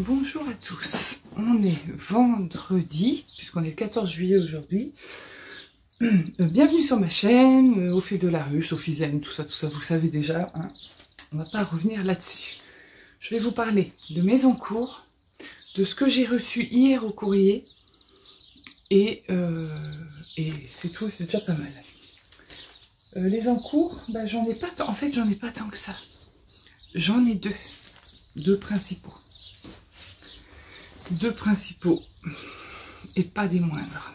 Bonjour à tous, on est vendredi, puisqu'on est le 14 juillet aujourd'hui. Bienvenue sur ma chaîne, au fil de la ruche, Sophie Zen, tout ça, vous savez déjà, hein. On va pas revenir là-dessus. Je vais vous parler de mes encours, de ce que j'ai reçu hier au courrier, et c'est tout, c'est déjà pas mal. Les encours, bah, j'en ai pas tant, en fait j'en ai pas tant que ça. J'en ai deux principaux. Deux principaux et pas des moindres.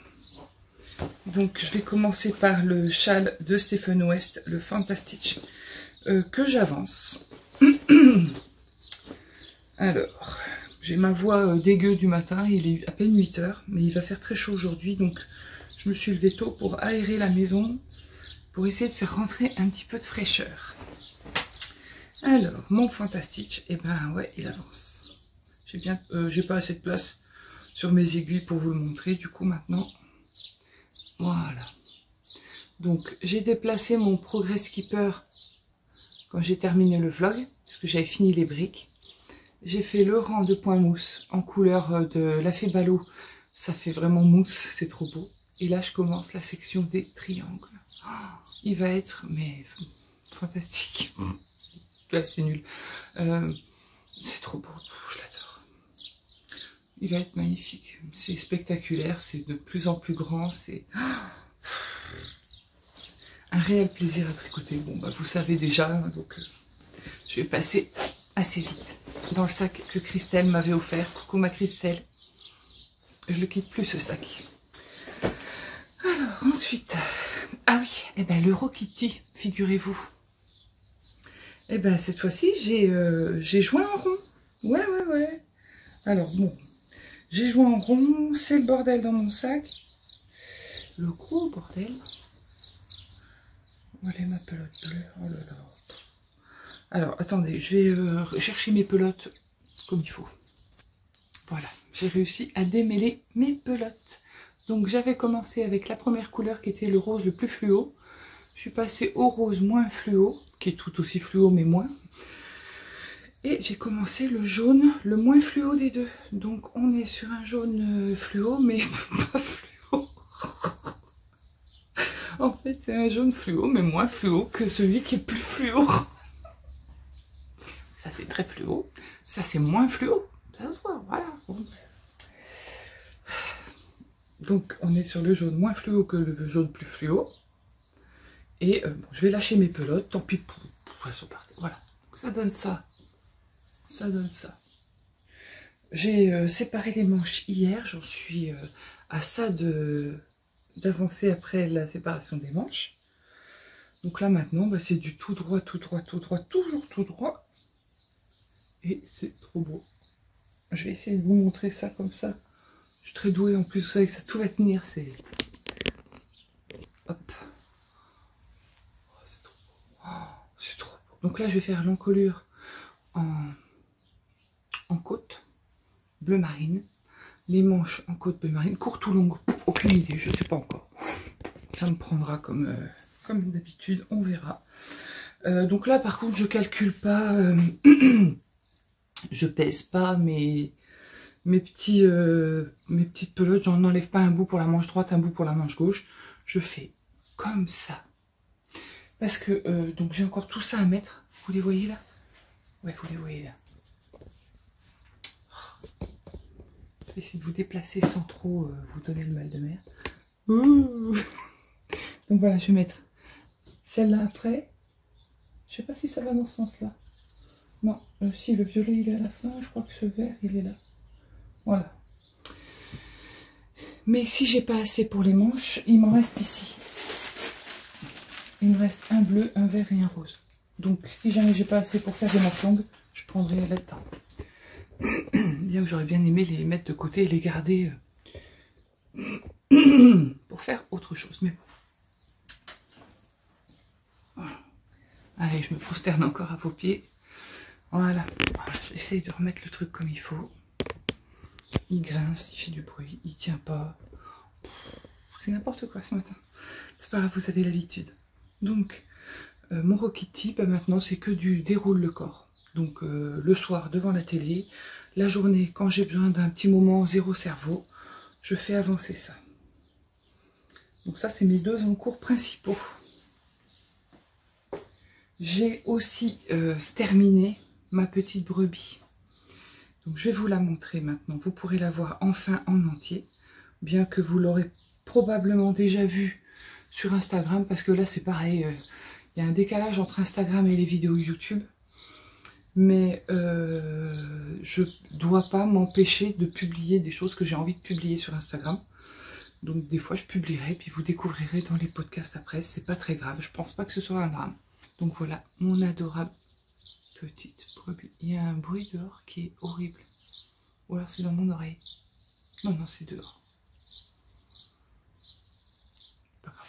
Donc je vais commencer par le châle de Stephen West, le Fantastic, que j'avance. Alors, j'ai ma voix dégueu du matin, il est à peine 8 h, mais il va faire très chaud aujourd'hui, donc je me suis levée tôt pour aérer la maison, pour essayer de faire rentrer un petit peu de fraîcheur. Alors, mon Fantastic, eh ben ouais, il avance. J'ai pas assez de place sur mes aiguilles pour vous le montrer, du coup maintenant, voilà. Donc j'ai déplacé mon Progress Keeper quand j'ai terminé le vlog, parce que j'avais fini les briques. J'ai fait le rang de point mousse en couleur de la fée ballot, ça fait vraiment mousse, c'est trop beau. Et là je commence la section des triangles. Oh, il va être, mais fantastique. Là c'est nul. C'est trop beau, je l'adore. Il va être magnifique, c'est spectaculaire, c'est de plus en plus grand, c'est un réel plaisir à tricoter. Bon, bah, vous savez déjà, donc je vais passer assez vite dans le sac que Christelle m'avait offert. Coucou ma Christelle, je le quitte plus ce sac. Alors ensuite, ah oui, et ben l'Euro Kitty, figurez-vous. Et ben cette fois-ci j'ai joint en rond. Ouais. Alors bon. J'ai joué en rond, c'est le bordel dans mon sac. Le gros bordel. Où est ma pelote bleue? Oh là là. Alors, attendez, je vais chercher mes pelotes comme il faut. Voilà, j'ai réussi à démêler mes pelotes. Donc, j'avais commencé avec la première couleur qui était le rose le plus fluo. Je suis passée au rose moins fluo, qui est tout aussi fluo mais moins. Et j'ai commencé le jaune, le moins fluo des deux. Donc on est sur un jaune fluo, mais pas fluo. En fait, c'est un jaune fluo, mais moins fluo que celui qui est plus fluo. Ça, c'est très fluo. Ça, c'est moins fluo. Ça se voit, voilà. Donc on est sur le jaune moins fluo que le jaune plus fluo. Et bon, je vais lâcher mes pelotes. Tant pis, elles sont parties. Voilà. Donc, ça donne ça. Ça donne ça. J'ai séparé les manches hier, j'en suis à ça d'avancer après la séparation des manches. Donc là maintenant, bah, c'est du tout droit, toujours tout droit. Et c'est trop beau. Je vais essayer de vous montrer ça comme ça. Je suis très douée en plus, vous savez que ça tout va tenir, c'est... Hop. Oh, c'est trop beau. Oh, c'est trop beau. Donc là je vais faire l'encolure en côte bleu marine, les manches en côte bleu marine, courte ou longue, aucune idée, je ne sais pas encore. Ça me prendra comme d'habitude, on verra. Donc là par contre je calcule pas, je pèse pas mes petites pelotes, j'en enlève pas un bout pour la manche droite, un bout pour la manche gauche, je fais comme ça. Parce que donc j'ai encore tout ça à mettre, vous les voyez là? Ouais, vous les voyez là. Je vais essayer de vous déplacer sans trop vous donner le mal de mer. Ouh. Donc voilà, je vais mettre celle-là après. Je sais pas si ça va dans ce sens-là. Non, si le violet il est à la fin, je crois que ce vert il est là. Voilà. Mais si j'ai pas assez pour les manches, il m'en reste ici. Il me reste un bleu, un vert et un rose. Donc si jamais j'ai pas assez pour faire des manches longues, je prendrai là-dedans. Bien que j'aurais bien aimé les mettre de côté et les garder pour faire autre chose, mais bon. Allez, je me prosterne encore à vos pieds. Voilà, j'essaye de remettre le truc comme il faut. Il grince, il fait du bruit, il tient pas. C'est n'importe quoi ce matin. C'est pas grave, vous avez l'habitude. Donc, mon Rokitty, bah maintenant c'est que du déroule le corps. Donc le soir devant la télé, la journée quand j'ai besoin d'un petit moment zéro cerveau, je fais avancer ça. Donc ça c'est mes 2 encours principaux. J'ai aussi terminé ma petite brebis. Donc je vais vous la montrer maintenant. Vous pourrez la voir enfin en entier, bien que vous l'aurez probablement déjà vue sur Instagram, parce que là c'est pareil, il y a un décalage entre Instagram et les vidéos YouTube. Mais je ne dois pas m'empêcher de publier des choses que j'ai envie de publier sur Instagram. Donc des fois je publierai, puis vous découvrirez dans les podcasts après, c'est pas très grave, je pense pas que ce soit un drame. Donc voilà, mon adorable petite brebis. Il y a un bruit dehors qui est horrible. Ou alors c'est dans mon oreille. Non, non, c'est dehors. Pas grave.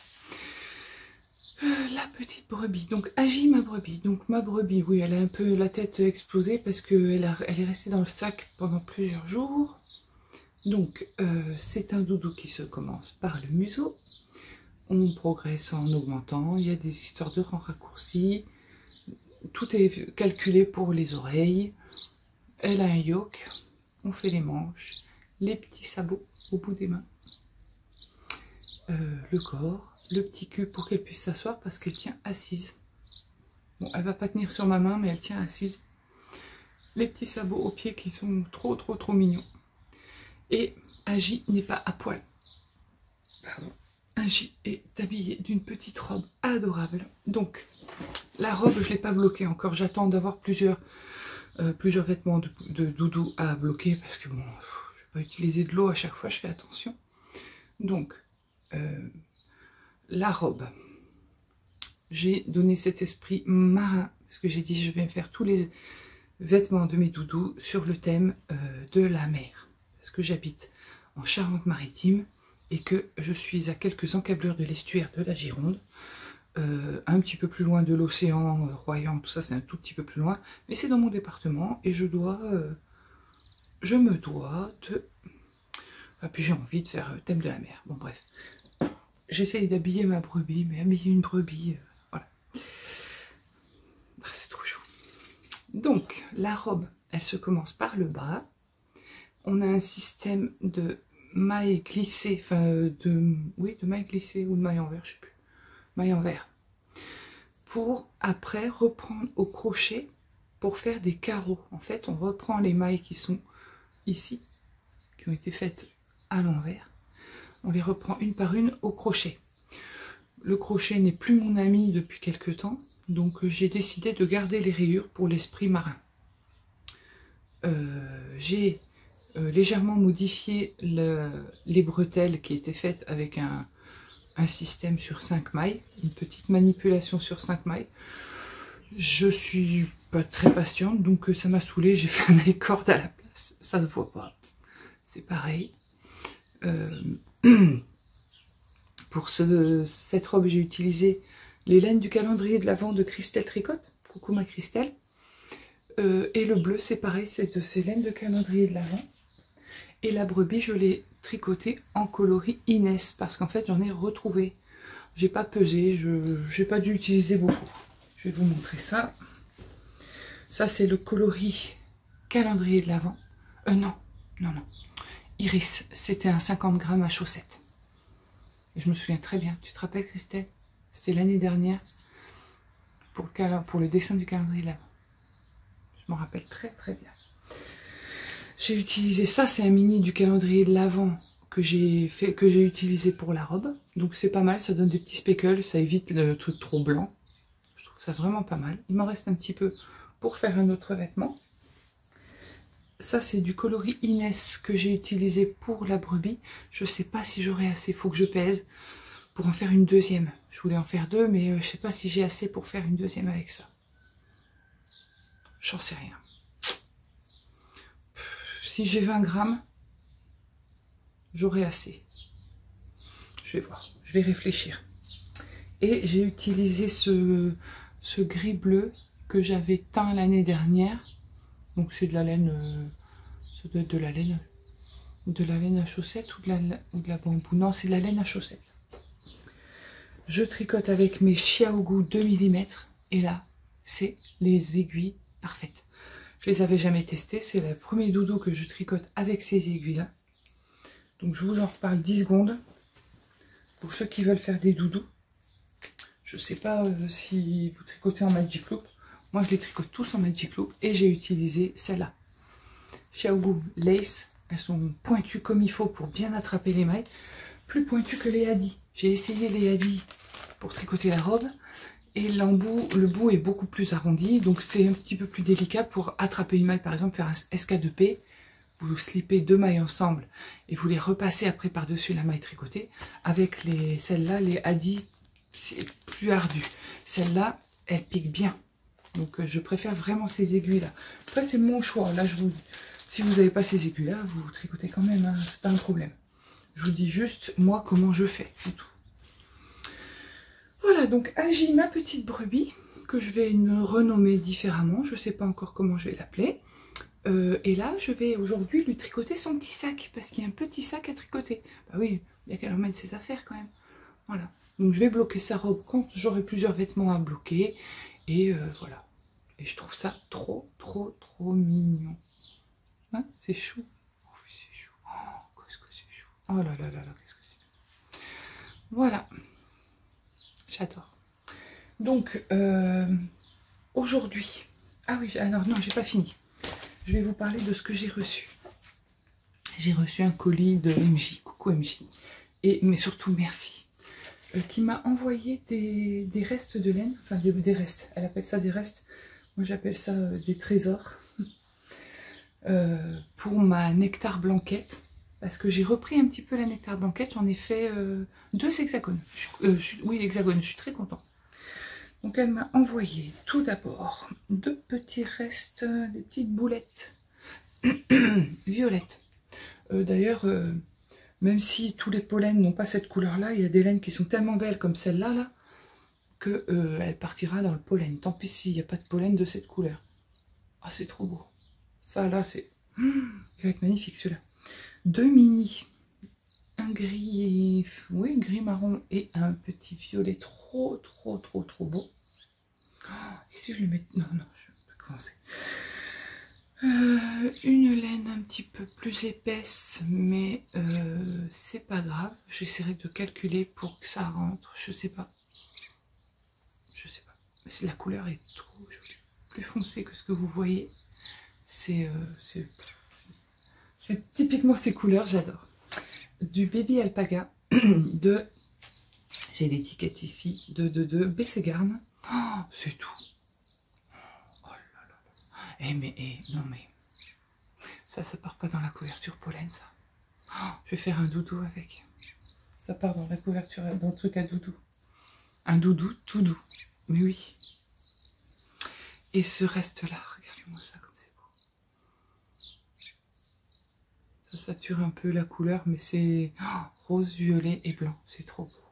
La petite brebis. Donc agit ma brebis. Donc ma brebis, oui, elle a un peu la tête explosée parce qu'elle est restée dans le sac pendant plusieurs jours. Donc c'est un doudou qui se commence par le museau. On progresse en augmentant. Il y a des histoires de rangs raccourcis. Tout est calculé pour les oreilles. Elle a un yoke. On fait les manches. Les petits sabots au bout des mains. Le corps. Le petit cul pour qu'elle puisse s'asseoir parce qu'elle tient assise. Bon, elle va pas tenir sur ma main, mais elle tient assise. Les petits sabots aux pieds qui sont trop mignons. Et Agi n'est pas à poil. Pardon. Agi est habillée d'une petite robe adorable. Donc, la robe, je ne l'ai pas bloquée encore. J'attends d'avoir plusieurs vêtements de doudou à bloquer parce que bon, je ne vais pas utiliser de l'eau à chaque fois, je fais attention. Donc, la robe. J'ai donné cet esprit marin parce que j'ai dit je vais faire tous les vêtements de mes doudous sur le thème de la mer. Parce que j'habite en Charente-Maritime et que je suis à quelques encablures de l'estuaire de la Gironde, un petit peu plus loin de l'océan, Royan, tout ça c'est un tout petit peu plus loin, mais c'est dans mon département et je me dois de... Ah, puis j'ai envie de faire thème de la mer, bon bref. J'essaye d'habiller ma brebis, mais habiller une brebis, voilà. C'est trop chou. Donc, la robe, elle se commence par le bas. On a un système de mailles glissées, enfin de mailles glissées ou de mailles en verre, je sais plus. Mailles en verre. Pour après reprendre au crochet pour faire des carreaux. En fait, on reprend les mailles qui sont ici, qui ont été faites à l'envers. On les reprend une par une au crochet. Le crochet n'est plus mon ami depuis quelques temps, donc j'ai décidé de garder les rayures pour l'esprit marin. J'ai légèrement modifié les bretelles qui étaient faites avec un système sur 5 mailles, une petite manipulation sur 5 mailles. Je suis pas très patiente, donc ça m'a saoulée, j'ai fait un aille-corde à la place, ça se voit pas, c'est pareil. Pour cette robe, j'ai utilisé les laines du calendrier de l'Avent de Christelle Tricotte, coucou ma Christelle, et le bleu c'est pareil, c'est de ces laines de calendrier de l'Avent. Et la brebis, je l'ai tricotée en coloris Inès, parce qu'en fait j'en ai retrouvé. J'ai pas pesé, j'ai pas dû utiliser beaucoup. Je vais vous montrer ça. Ça c'est le coloris calendrier de l'Avent. Non. Iris, c'était un 50 grammes à chaussettes. Et je me souviens très bien. Tu te rappelles, Christelle? C'était l'année dernière pour le dessin du calendrier de l'Avent. Je m'en rappelle très bien. J'ai utilisé ça, c'est un mini du calendrier de l'Avent que j'ai utilisé pour la robe. Donc c'est pas mal, ça donne des petits speckles, ça évite le truc trop blanc. Je trouve ça vraiment pas mal. Il m'en reste un petit peu pour faire un autre vêtement. Ça c'est du coloris Inès que j'ai utilisé pour la brebis. Je sais pas si j'aurai assez, faut que je pèse pour en faire une deuxième. Je voulais en faire deux, mais je sais pas si j'ai assez pour faire une deuxième avec ça. J'en sais rien. Si j'ai 20 grammes, j'aurai assez. Je vais voir, je vais réfléchir. Et j'ai utilisé ce gris bleu que j'avais teint l'année dernière. Donc c'est de la laine, ça doit être de la laine à chaussettes ou de la bambou. Non, c'est de la laine à chaussettes. Je tricote avec mes Xiaogu 2 mm et là, c'est les aiguilles parfaites. Je les avais jamais testés. C'est le premier doudou que je tricote avec ces aiguilles-là. Donc je vous en reparle 10 secondes. Pour ceux qui veulent faire des doudous. Je ne sais pas si vous tricotez en Magic Loop. Moi je les tricote tous en Magic Loop. Et j'ai utilisé celle-là. Xiaogu Lace. Elles sont pointues comme il faut pour bien attraper les mailles. Plus pointues que les Hadi. J'ai essayé les Hadi pour tricoter la robe. Et l'embout, le bout est beaucoup plus arrondi. Donc c'est un petit peu plus délicat pour attraper une maille. Par exemple, faire un SK2P. Vous slippez 2 mailles ensemble. Et vous les repassez après par-dessus la maille tricotée. Avec celles-là, les Hadi, c'est plus ardu. Celle-là, elle pique bien. Donc je préfère vraiment ces aiguilles-là. Après, c'est mon choix. Là, je vous dis. Si vous n'avez pas ces aiguilles-là, vous tricotez quand même, hein, c'est pas un problème. Je vous dis juste, moi, comment je fais, c'est tout. Voilà, donc Agi, ma petite brebis, que je vais renommer différemment. Je ne sais pas encore comment je vais l'appeler. Et là, je vais aujourd'hui lui tricoter son petit sac, parce qu'il y a un petit sac à tricoter. Bah oui, il y a qu'à leur mettre ses affaires quand même. Voilà. Donc je vais bloquer sa robe quand j'aurai plusieurs vêtements à bloquer. Et voilà. Et je trouve ça trop, trop, trop mignon. Hein, c'est chou. Oh, c'est chou. Oh, qu'est-ce que c'est chou. Oh là là là là, qu'est-ce que c'est. Voilà. J'adore. Donc, aujourd'hui... Ah oui, alors non, j'ai pas fini. Je vais vous parler de ce que j'ai reçu. J'ai reçu un colis de MJ. Coucou MJ. Mais surtout, merci. Qui m'a envoyé des restes de laine. Enfin, des restes. Elle appelle ça des restes. Moi, j'appelle ça des trésors. Pour ma nectar blanquette, parce que j'ai repris un petit peu la nectar blanquette, j'en ai fait 2 hexagones. Oui, l'hexagone, je suis très contente. Donc elle m'a envoyé tout d'abord 2 petits restes, des petites boulettes violettes. D'ailleurs, même si tous les pollens n'ont pas cette couleur-là, il y a des laines qui sont tellement belles comme celle-là, là, que elle partira dans le pollen. Tant pis s'il n'y a pas de pollen de cette couleur. Ah, c'est trop beau. Ça, là, c'est... il va être magnifique, celui-là. 2 mini. Un gris... Oui, gris marron et un petit violet trop, trop, trop, trop beau. Et si je le mets... Non, non, je vais pas commencer. Une laine un petit peu plus épaisse, mais c'est pas grave. J'essaierai de calculer pour que ça rentre. Je sais pas. Je sais pas. La couleur est trop jolie. Plus foncée que ce que vous voyez. C'est typiquement ces couleurs, j'adore. Du baby alpaga de, j'ai l'étiquette ici, de Bességarn. Oh, c'est tout. Oh là là. Non mais, ça part pas dans la couverture pollen, ça. Oh, je vais faire un doudou avec. Ça part dans la couverture, dans le truc à doudou. Un doudou tout doux. Mais oui. Et ce reste-là, regardez-moi ça comme c'est beau. Ça sature un peu la couleur, mais c'est rose, violet et blanc. C'est trop beau.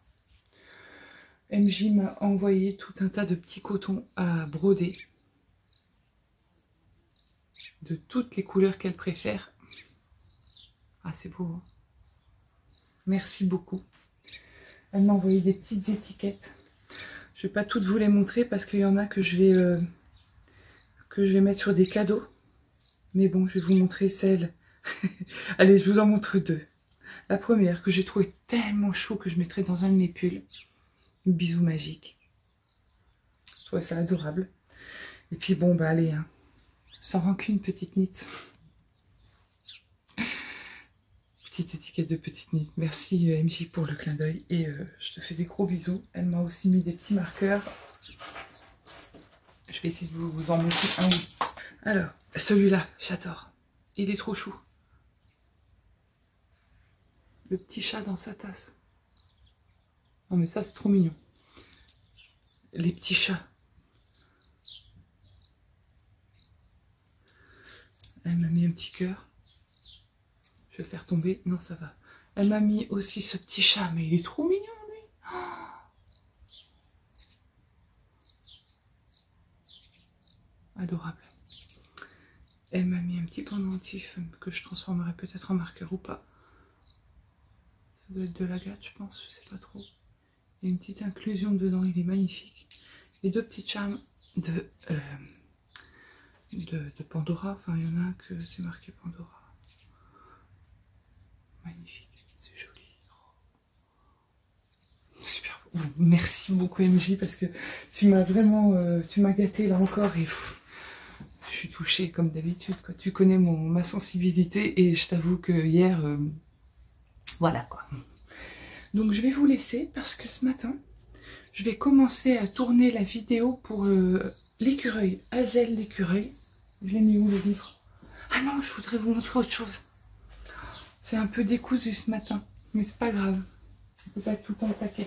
MJ m'a envoyé tout un tas de petits cotons à broder. De toutes les couleurs qu'elle préfère. Ah, c'est beau. Hein, merci beaucoup. Elle m'a envoyé des petites étiquettes. Je ne vais pas toutes vous les montrer parce qu'il y en a que je vais mettre sur des cadeaux. Mais bon, je vais vous montrer celle. Allez, je vous en montre 2. La première que j'ai trouvée tellement chou que je mettrai dans un de mes pulls. Bisou magique. Je trouvais ça adorable. Et puis bon, bah allez, hein. Sans rancune, petite nit. Petite étiquette de petite nit. Merci MJ pour le clin d'œil. Et je te fais des gros bisous. Elle m'a aussi mis des petits marqueurs. Je vais essayer de vous en montrer un. Alors, celui-là, j'adore. Il est trop chou. Le petit chat dans sa tasse. Non mais ça, c'est trop mignon. Les petits chats. Elle m'a mis un petit cœur. Je vais le faire tomber. Non, ça va. Elle m'a mis aussi ce petit chat. Mais il est trop mignon, lui. Oh, adorable. Elle m'a mis un petit pendentif que je transformerai peut-être en marqueur ou pas. Ça doit être de l'agate, je pense. Je sais pas trop. Il y a une petite inclusion dedans. Il est magnifique. Et 2 petits charmes de de Pandora. Enfin, il y en a un que c'est marqué Pandora. Magnifique, c'est joli. Super. Merci beaucoup MJ parce que tu m'as vraiment, tu m'as gâté là encore et je suis touchée comme d'habitude. Tu connais ma sensibilité et je t'avoue que hier, voilà quoi. Donc je vais vous laisser parce que ce matin, je vais commencer à tourner la vidéo pour l'écureuil, Hazel l'écureuil. Je l'ai mis où le livre? Ah non, je voudrais vous montrer autre chose. C'est un peu décousu ce matin, mais c'est pas grave. On peut pas être tout le temps au taquet.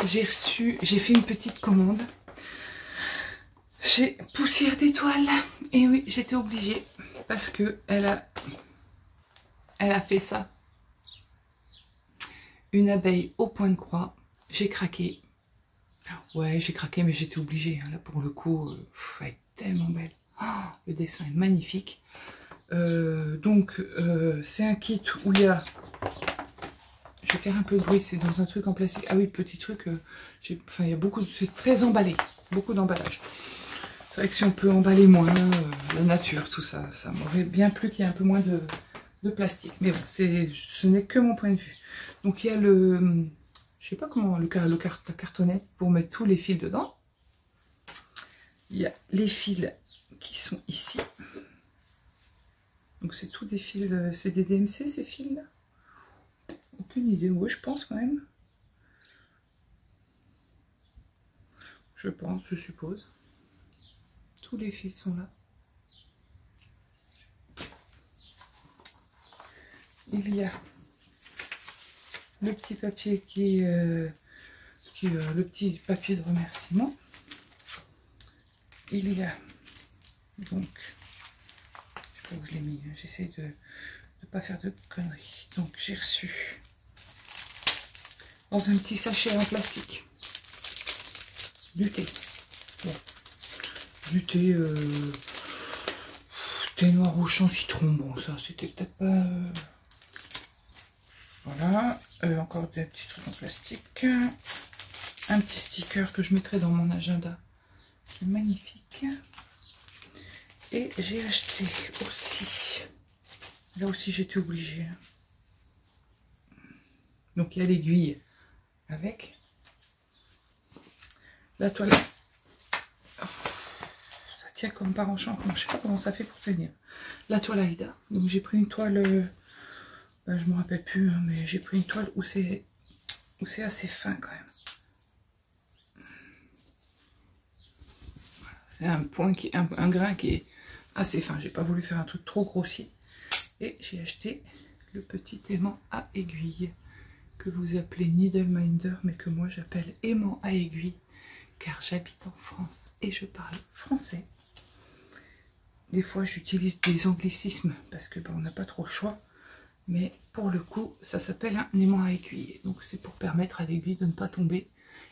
J'ai fait une petite commande. J'ai poussière d'étoiles. Et oui, j'étais obligée parce que elle a fait ça. Une abeille au point de croix. J'ai craqué. Ouais, j'ai craqué, mais j'étais obligée. Hein. Là, pour le coup, elle est tellement belle. Oh, le dessin est magnifique. C'est un kit où il y a... Je vais faire un peu de bruit, c'est dans un truc en plastique. Ah oui, petit truc, il y a beaucoup, c'est très emballé, beaucoup d'emballage. C'est vrai que si on peut emballer moins, la nature, tout ça, ça m'aurait bien plu qu'il y ait un peu moins de plastique. Mais bon, ce n'est que mon point de vue. Donc il y a le, je sais pas comment, la cartonnette pour mettre tous les fils dedans. Il y a les fils qui sont ici. Donc c'est tous des fils, c'est des DMC ces fils-là? Aucune idée, oui je pense quand même. Je pense, je suppose. Tous les fils sont là. Il y a le petit papier le petit papier de remerciement. Il y a donc, je sais pas où je l'ai mis, j'essaie de ne pas faire de conneries. Donc j'ai reçu dans un petit sachet en plastique du thé. Bon. Du thé, thé noir au champ citron. Bon, ça c'était peut-être pas. Voilà. Encore des petits trucs en plastique. Un petit sticker que je mettrai dans mon agenda. Qui est magnifique. Et j'ai acheté aussi. Là aussi j'étais obligée. Donc il y a l'aiguille avec la toile. Ça tient comme par enchantement. Je sais pas comment ça fait pour tenir. La toile Aïda. Donc j'ai pris une toile. Je me rappelle plus, hein, mais j'ai pris une toile où c'est assez fin quand même. Voilà. C'est un point qui un grain qui est assez fin. J'ai pas voulu faire un truc trop grossier. Et j'ai acheté le petit aimant à aiguille que vous appelez Needle Minder, mais que moi j'appelle aimant à aiguille, car j'habite en France et je parle français. Des fois j'utilise des anglicismes parce que on n'a pas trop le choix, mais pour le coup ça s'appelle un aimant à aiguille. Donc c'est pour permettre à l'aiguille de ne pas tomber,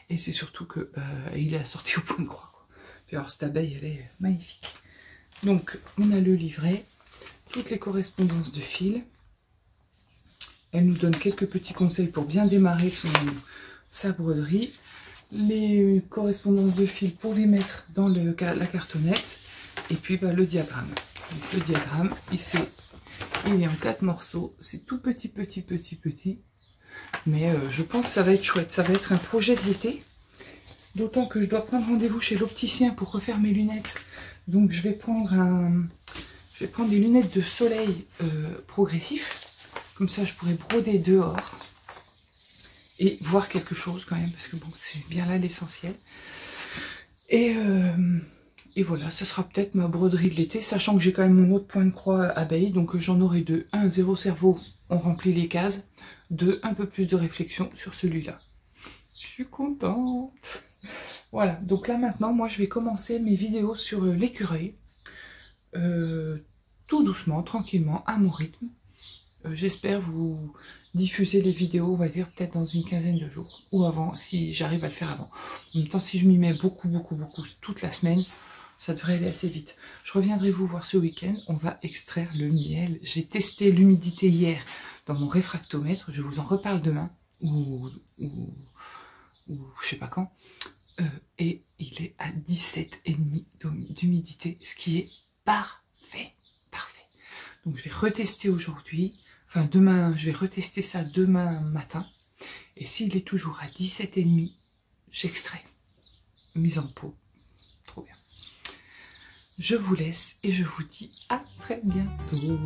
et c'est surtout que il est sorti au point de croix, quoi. Puis alors cette abeille elle est magnifique. Donc on a le livret, toutes les correspondances de fil. Elle nous donne quelques petits conseils pour bien démarrer sa broderie. Les correspondances de fil pour les mettre dans la cartonnette. Et puis le diagramme. Donc, le diagramme, il est en 4 morceaux. C'est tout petit. Mais je pense que ça va être chouette. Ça va être un projet de l'été. D'autant que je dois prendre rendez-vous chez l'opticien pour refaire mes lunettes. Donc je vais prendre des lunettes de soleil progressif. Comme ça, je pourrais broder dehors et voir quelque chose quand même, parce que bon, c'est bien là l'essentiel. Et voilà, ça sera peut-être ma broderie de l'été, sachant que j'ai quand même mon autre point de croix abeille, donc j'en aurai deux. 1, 0 cerveau, on remplit les cases. 2, un peu plus de réflexion sur celui-là. Je suis contente. Voilà, donc là maintenant, moi je vais commencer mes vidéos sur l'écureuil. Tout doucement, tranquillement, à mon rythme. J'espère vous diffuser les vidéos, on va dire peut-être dans une quinzaine de jours, ou avant, si j'arrive à le faire avant. En même temps, si je m'y mets beaucoup, toute la semaine, ça devrait aller assez vite. Je reviendrai vous voir ce week-end, on va extraire le miel. J'ai testé l'humidité hier dans mon réfractomètre, je vous en reparle demain, ou je sais pas quand. et il est à 17,5 d'humidité, ce qui est parfait, parfait. Donc je vais retester aujourd'hui, enfin demain, je vais retester ça demain matin, et s'il est toujours à 17,5, j'extrais, mise en pot, trop bien. Je vous laisse et je vous dis à très bientôt.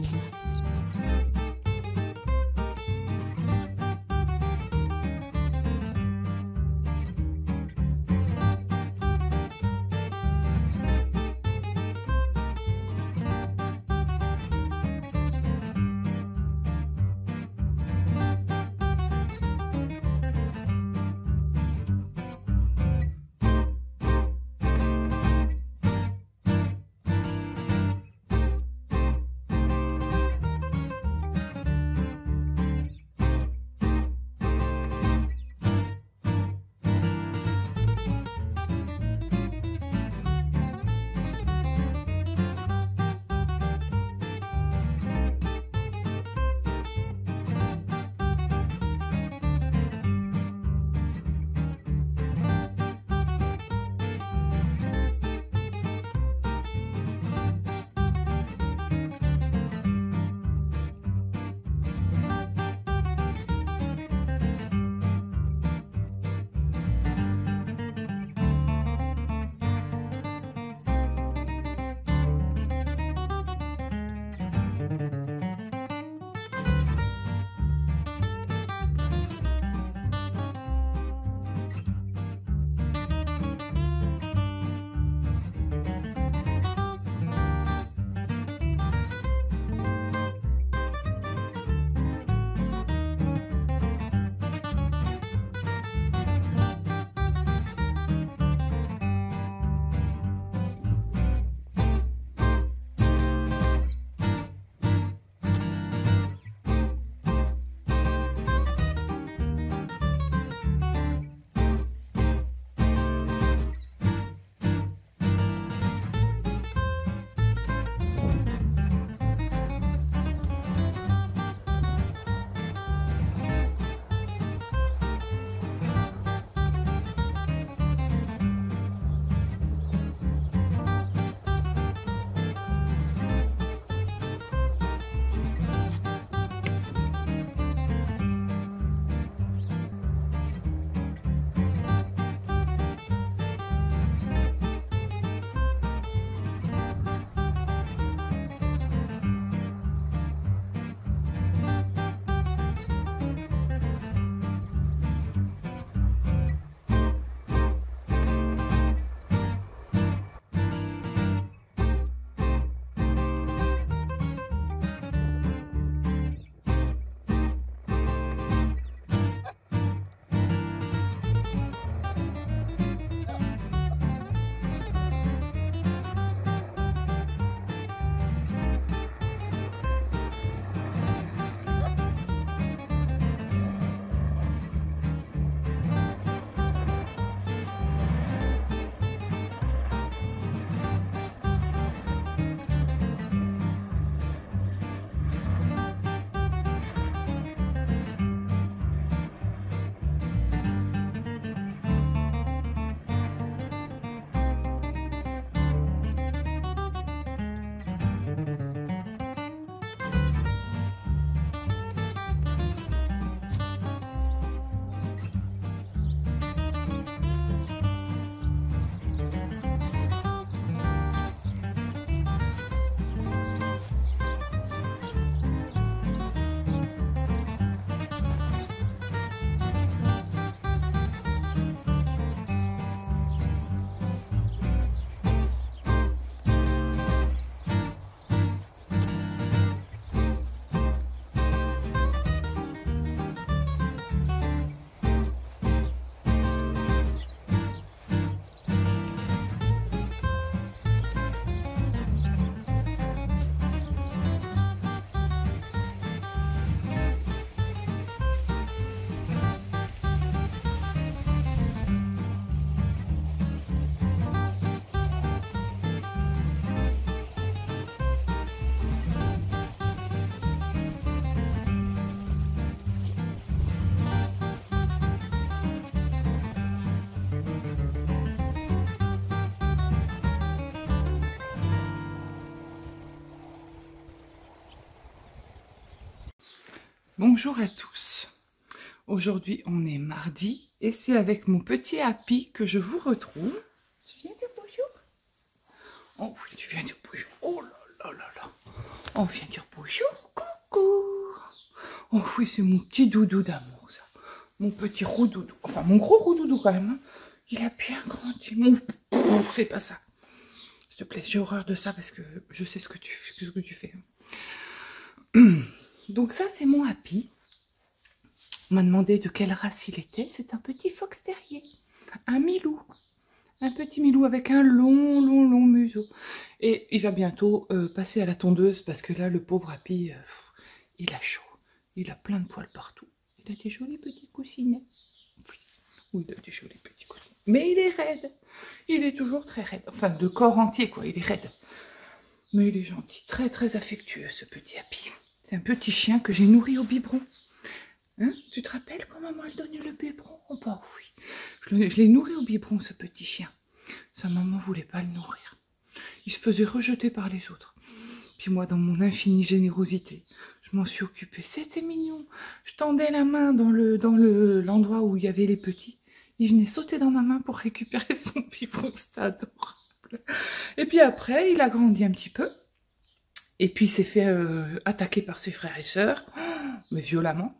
Bonjour à tous. Aujourd'hui, on est mardi et c'est avec mon petit Happy que je vous retrouve. Tu viens dire bonjour? Oh oui, tu viens dire bonjour. Oh là là là là. On vient dire bonjour. Coucou. Oh oui, c'est mon petit doudou d'amour, ça. Mon petit roux-doudou. Enfin, mon gros roux-doudou quand même. Hein. Il a bien grandi. Mon... Fais pas ça. S'il te plaît, j'ai horreur de ça parce que je sais ce que tu fais. Donc ça, c'est mon Happy. On m'a demandé de quelle race il était. C'est un petit fox terrier. Un milou. Un petit milou avec un long museau. Et il va bientôt passer à la tondeuse parce que là, le pauvre Happy, il a chaud. Il a plein de poils partout. Il a des jolis petits coussinets. Oui, il a des jolis petits coussinets. Mais il est raide. Il est toujours très raide. Enfin, de corps entier, quoi. Il est raide. Mais il est gentil. Très affectueux, ce petit Happy. C'est un petit chien que j'ai nourri au biberon. Hein? Tu te rappelles quand maman elle donnait le biberon? Oh bah oui. Je l'ai nourri au biberon, ce petit chien. Sa maman voulait pas le nourrir. Il se faisait rejeter par les autres. Puis moi, dans mon infinie générosité, je m'en suis occupée. C'était mignon. Je tendais la main dans l'endroit où il y avait les petits. Il venait sauter dans ma main pour récupérer son biberon. C'était adorable. Et puis après, il a grandi un petit peu. Et puis il s'est fait attaquer par ses frères et sœurs, mais violemment.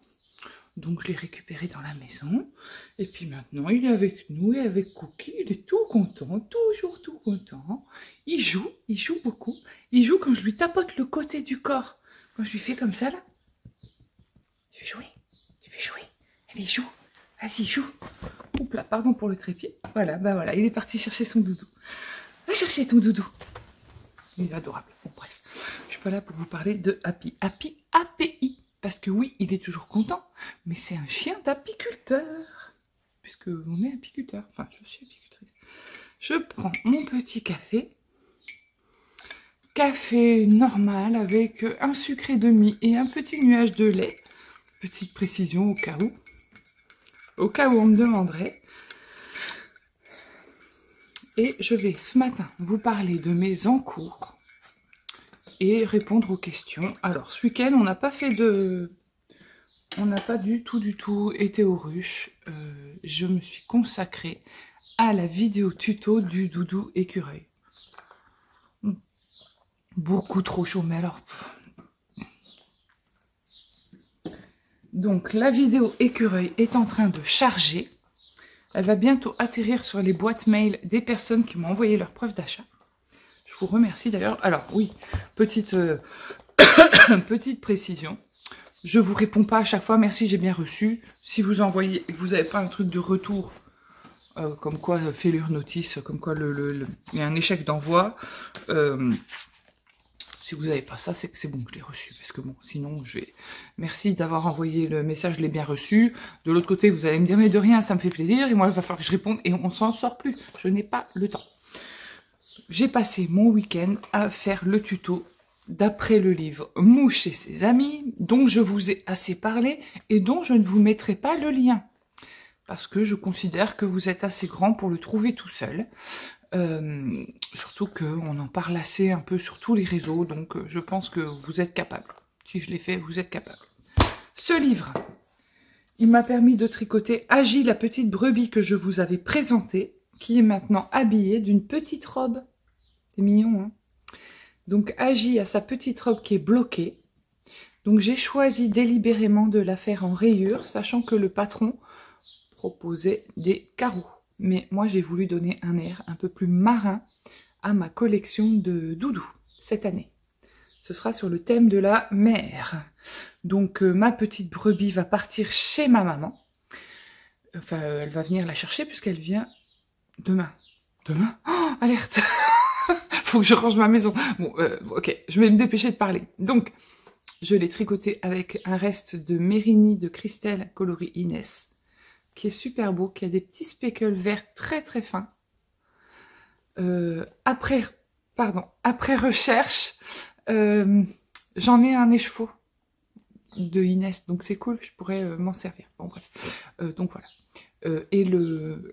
Donc je l'ai récupéré dans la maison. Et puis maintenant, il est avec nous et avec Cookie. Il est tout content, toujours tout content. Il joue beaucoup. Il joue quand je lui tapote le côté du corps. Quand je lui fais comme ça, là. Tu veux jouer? Allez, joue. Vas-y, joue. Oups là, pardon pour le trépied. Voilà, bah voilà, il est parti chercher son doudou. Va chercher ton doudou. Il est adorable. Bon, bref. Je suis pas là pour vous parler de Happy. Happy, API. Parce que oui, il est toujours content, mais c'est un chien d'apiculteur. Puisque on est apiculteur. Enfin, je suis apicultrice. Je prends mon petit café. Café normal avec un sucré demi et un petit nuage de lait. Petite précision au cas où. Au cas où on me demanderait. Et je vais ce matin vous parler de mes encours. Et répondre aux questions. Alors, ce week-end, on n'a pas fait de... On n'a pas du tout été aux ruches. Je me suis consacrée à la vidéo tuto du doudou écureuil. Beaucoup trop chaud, mais alors... Donc, la vidéo écureuil est en train de charger. Elle va bientôt atterrir sur les boîtes mail des personnes qui m'ont envoyé leurs preuves d'achat. Je vous remercie d'ailleurs. Alors oui, petite précision. Je vous réponds pas à chaque fois. Merci, j'ai bien reçu. Si vous envoyez et que vous n'avez pas un truc de retour, comme quoi failure notice, comme quoi il y a un échec d'envoi. Si vous n'avez pas ça, c'est que c'est bon, je l'ai reçu. Parce que bon, sinon je vais. Merci d'avoir envoyé le message, je l'ai bien reçu. De l'autre côté, vous allez me dire mais de rien, ça me fait plaisir. Et moi, il va falloir que je réponde et on s'en sort plus. Je n'ai pas le temps. J'ai passé mon week-end à faire le tuto d'après le livre Mouche et ses amis, dont je vous ai assez parlé et dont je ne vous mettrai pas le lien. Parce que je considère que vous êtes assez grand pour le trouver tout seul. Surtout qu'on en parle assez un peu sur tous les réseaux, donc je pense que vous êtes capable. Si je l'ai fait, vous êtes capable. Ce livre, il m'a permis de tricoter Agi, la petite brebis que je vous avais présentée, qui est maintenant habillée d'une petite robe. C'est mignon, hein? Donc, Agi a sa petite robe qui est bloquée. Donc, j'ai choisi délibérément de la faire en rayures, sachant que le patron proposait des carreaux. Mais moi, j'ai voulu donner un air un peu plus marin à ma collection de doudous cette année. Ce sera sur le thème de la mer. Donc, ma petite brebis va partir chez ma maman. Enfin, elle va venir la chercher puisqu'elle vient demain. Demain? Oh, alerte! Faut que je range ma maison. Bon, ok, je vais me dépêcher de parler. Donc, je l'ai tricoté avec un reste de Mérini de Christelle coloris Inès, qui est super beau, qui a des petits speckles verts très fins. Après recherche, j'en ai un écheveau de Inès, donc c'est cool, je pourrais m'en servir. Bon bref, donc voilà. Et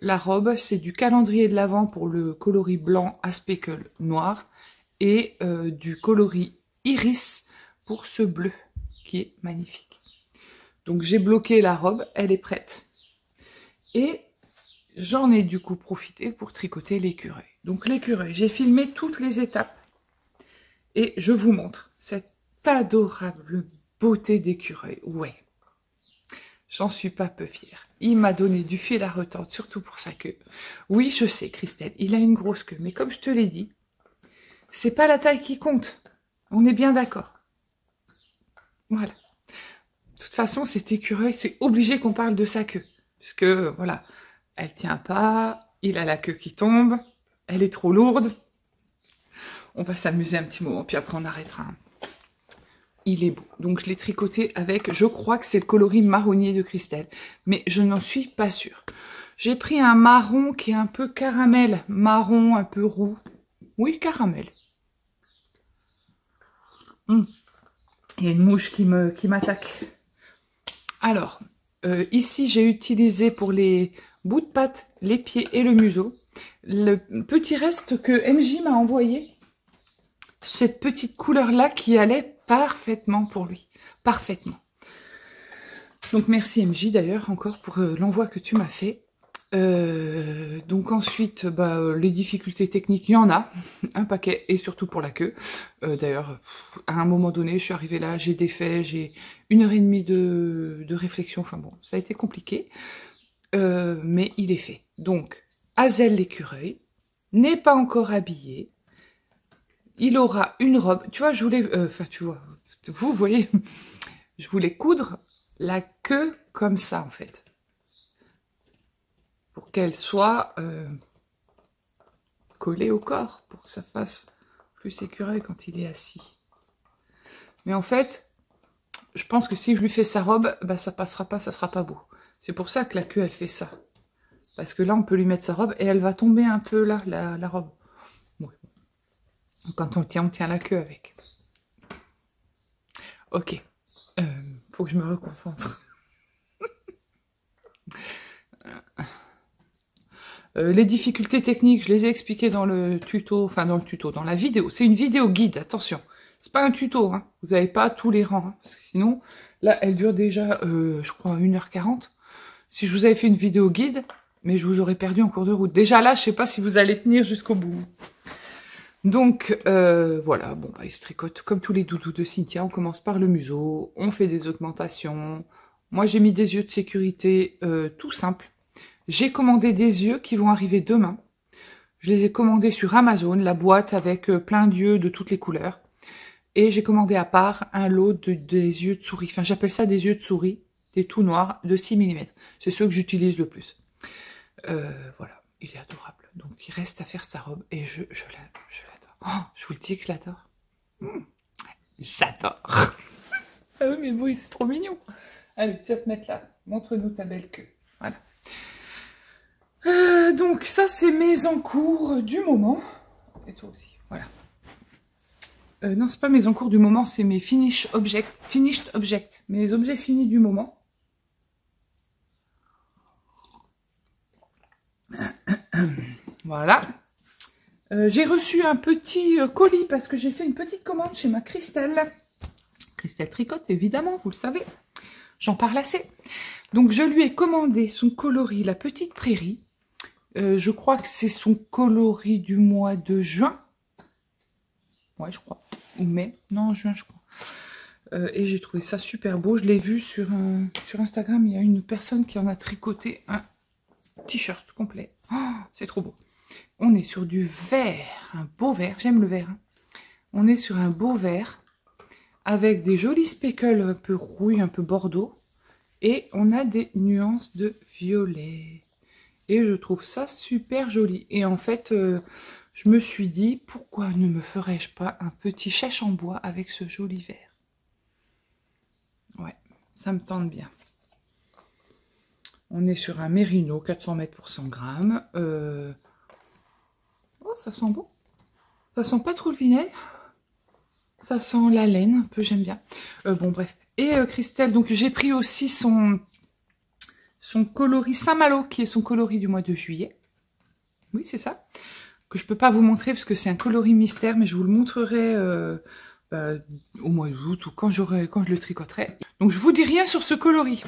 la robe, c'est du calendrier de l'Avent pour le coloris blanc à speckle noir et du coloris iris pour ce bleu qui est magnifique. Donc j'ai bloqué la robe, elle est prête. Et j'en ai du coup profité pour tricoter l'écureuil. Donc l'écureuil, j'ai filmé toutes les étapes. Et je vous montre cette adorable beauté d'écureuil. Ouais, j'en suis pas peu fière. Il m'a donné du fil à retordre, surtout pour sa queue. Oui, je sais, Christelle, il a une grosse queue. Mais comme je te l'ai dit, c'est pas la taille qui compte. On est bien d'accord. Voilà. De toute façon, cet écureuil, c'est obligé qu'on parle de sa queue. Parce que, voilà, elle tient pas, il a la queue qui tombe, elle est trop lourde. On va s'amuser un petit moment, puis après on arrêtera. Il est beau. Donc je l'ai tricoté avec, je crois que c'est le coloris marronnier de Christelle, mais je n'en suis pas sûre. J'ai pris un marron qui est un peu caramel, marron un peu roux. Oui, caramel. Il y a une mouche qui m'attaque. Alors, ici j'ai utilisé pour les bouts de pattes, les pieds et le museau, le petit reste que MJ m'a envoyé. Cette petite couleur-là qui allait parfaitement pour lui. Parfaitement. Donc merci MJ d'ailleurs encore pour l'envoi que tu m'as fait. Donc ensuite, les difficultés techniques, il y en a, un paquet, et surtout pour la queue. D'ailleurs, à un moment donné, je suis arrivée là, j'ai défait, j'ai 1h30 de réflexion, enfin bon, ça a été compliqué, mais il est fait. Donc, Hazel l'écureuil n'est pas encore habillé, il aura une robe, tu vois, je voulais, tu vois, vous voyez, je voulais coudre la queue comme ça en fait. Pour qu'elle soit collée au corps, pour que ça fasse plus écureuil quand il est assis. Mais en fait, je pense que si je lui fais sa robe, ça passera pas, ça sera pas beau. C'est pour ça que la queue, elle fait ça. Parce que là, on peut lui mettre sa robe et elle va tomber un peu là, la robe. Ouais. Quand on tient la queue avec. Ok. Faut que je me reconcentre. Les difficultés techniques, je les ai expliquées dans le tuto, dans la vidéo. C'est une vidéo guide, attention. C'est pas un tuto, hein. Vous n'avez pas tous les rangs, hein, parce que sinon, là, elle dure déjà, je crois, 1h40. Si je vous avais fait une vidéo guide, mais je vous aurais perdu en cours de route. Déjà là, je sais pas si vous allez tenir jusqu'au bout. Donc, voilà, bon, il se tricote comme tous les doudous de Cynthia. On commence par le museau, on fait des augmentations. Moi, j'ai mis des yeux de sécurité tout simples. J'ai commandé des yeux qui vont arriver demain. Je les ai commandés sur Amazon, la boîte avec plein d'yeux de toutes les couleurs. Et j'ai commandé à part un lot des yeux de souris. Enfin, j'appelle ça des yeux de souris, des tout noirs de 6 mm. C'est ceux que j'utilise le plus. Voilà, il est adorable. Donc, il reste à faire sa robe et je l'adore. Oh, je vous le dis que je l'adore. J'adore. Ah oui, mais oui, c'est trop mignon. Allez, tu vas te mettre là. Montre-nous ta belle queue. Voilà. Donc ça c'est mes encours du moment. Et toi aussi, voilà. Non, c'est pas mes encours du moment, c'est mes finished objects. Mes objets finis du moment. Voilà. J'ai reçu un petit colis parce que j'ai fait une petite commande chez ma Christelle. Christelle tricote, évidemment, vous le savez. J'en parle assez. Donc je lui ai commandé son coloris La Petite Prairie. Je crois que c'est son coloris du mois de juin. Ouais, je crois. Ou mai. Non, juin, je crois. Et j'ai trouvé ça super beau. Je l'ai vu sur Instagram. Il y a une personne qui en a tricoté un t-shirt complet. Oh, c'est trop beau. On est sur du vert. Un beau vert. J'aime le vert. Hein. On est sur un beau vert. Avec des jolis speckles un peu rouille, un peu bordeaux. Et on a des nuances de violet. Et je trouve ça super joli. Et en fait, je me suis dit, pourquoi ne me ferais-je pas un petit chèche en bois avec ce joli vert? Ouais, ça me tente bien. On est sur un Mérino, 400 mètres pour 100 grammes. Oh, ça sent bon. Ça sent pas trop le vinaigre. Ça sent la laine, un peu, j'aime bien. Bon, bref. Et Christelle, donc j'ai pris aussi son coloris Saint-Malo, qui est son coloris du mois de juillet. Oui, c'est ça. Que je peux pas vous montrer, parce que c'est un coloris mystère, mais je vous le montrerai au mois d'août ou quand je le tricoterai. Donc je vous dis rien sur ce coloris.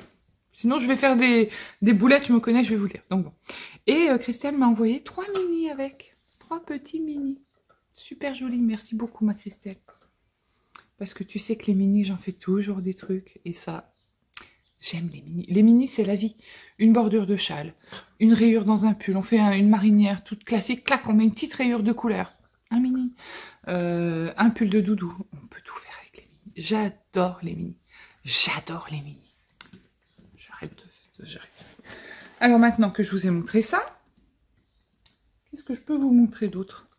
Sinon je vais faire des boulettes, je me connais, je vais vous dire. Donc bon. Et Christelle m'a envoyé 3 mini avec. 3 petits mini. Super joli, merci beaucoup ma Christelle. Parce que tu sais que les mini, j'en fais toujours des trucs. Et ça, j'aime les mini. Les mini, c'est la vie. Une bordure de châle, une rayure dans un pull, on fait une marinière toute classique, clac, on met une petite rayure de couleur. Un mini. Un pull de doudou. On peut tout faire avec les mini. J'adore les mini. J'adore les mini. J'arrête. Alors maintenant que je vous ai montré ça, qu'est-ce que je peux vous montrer d'autre?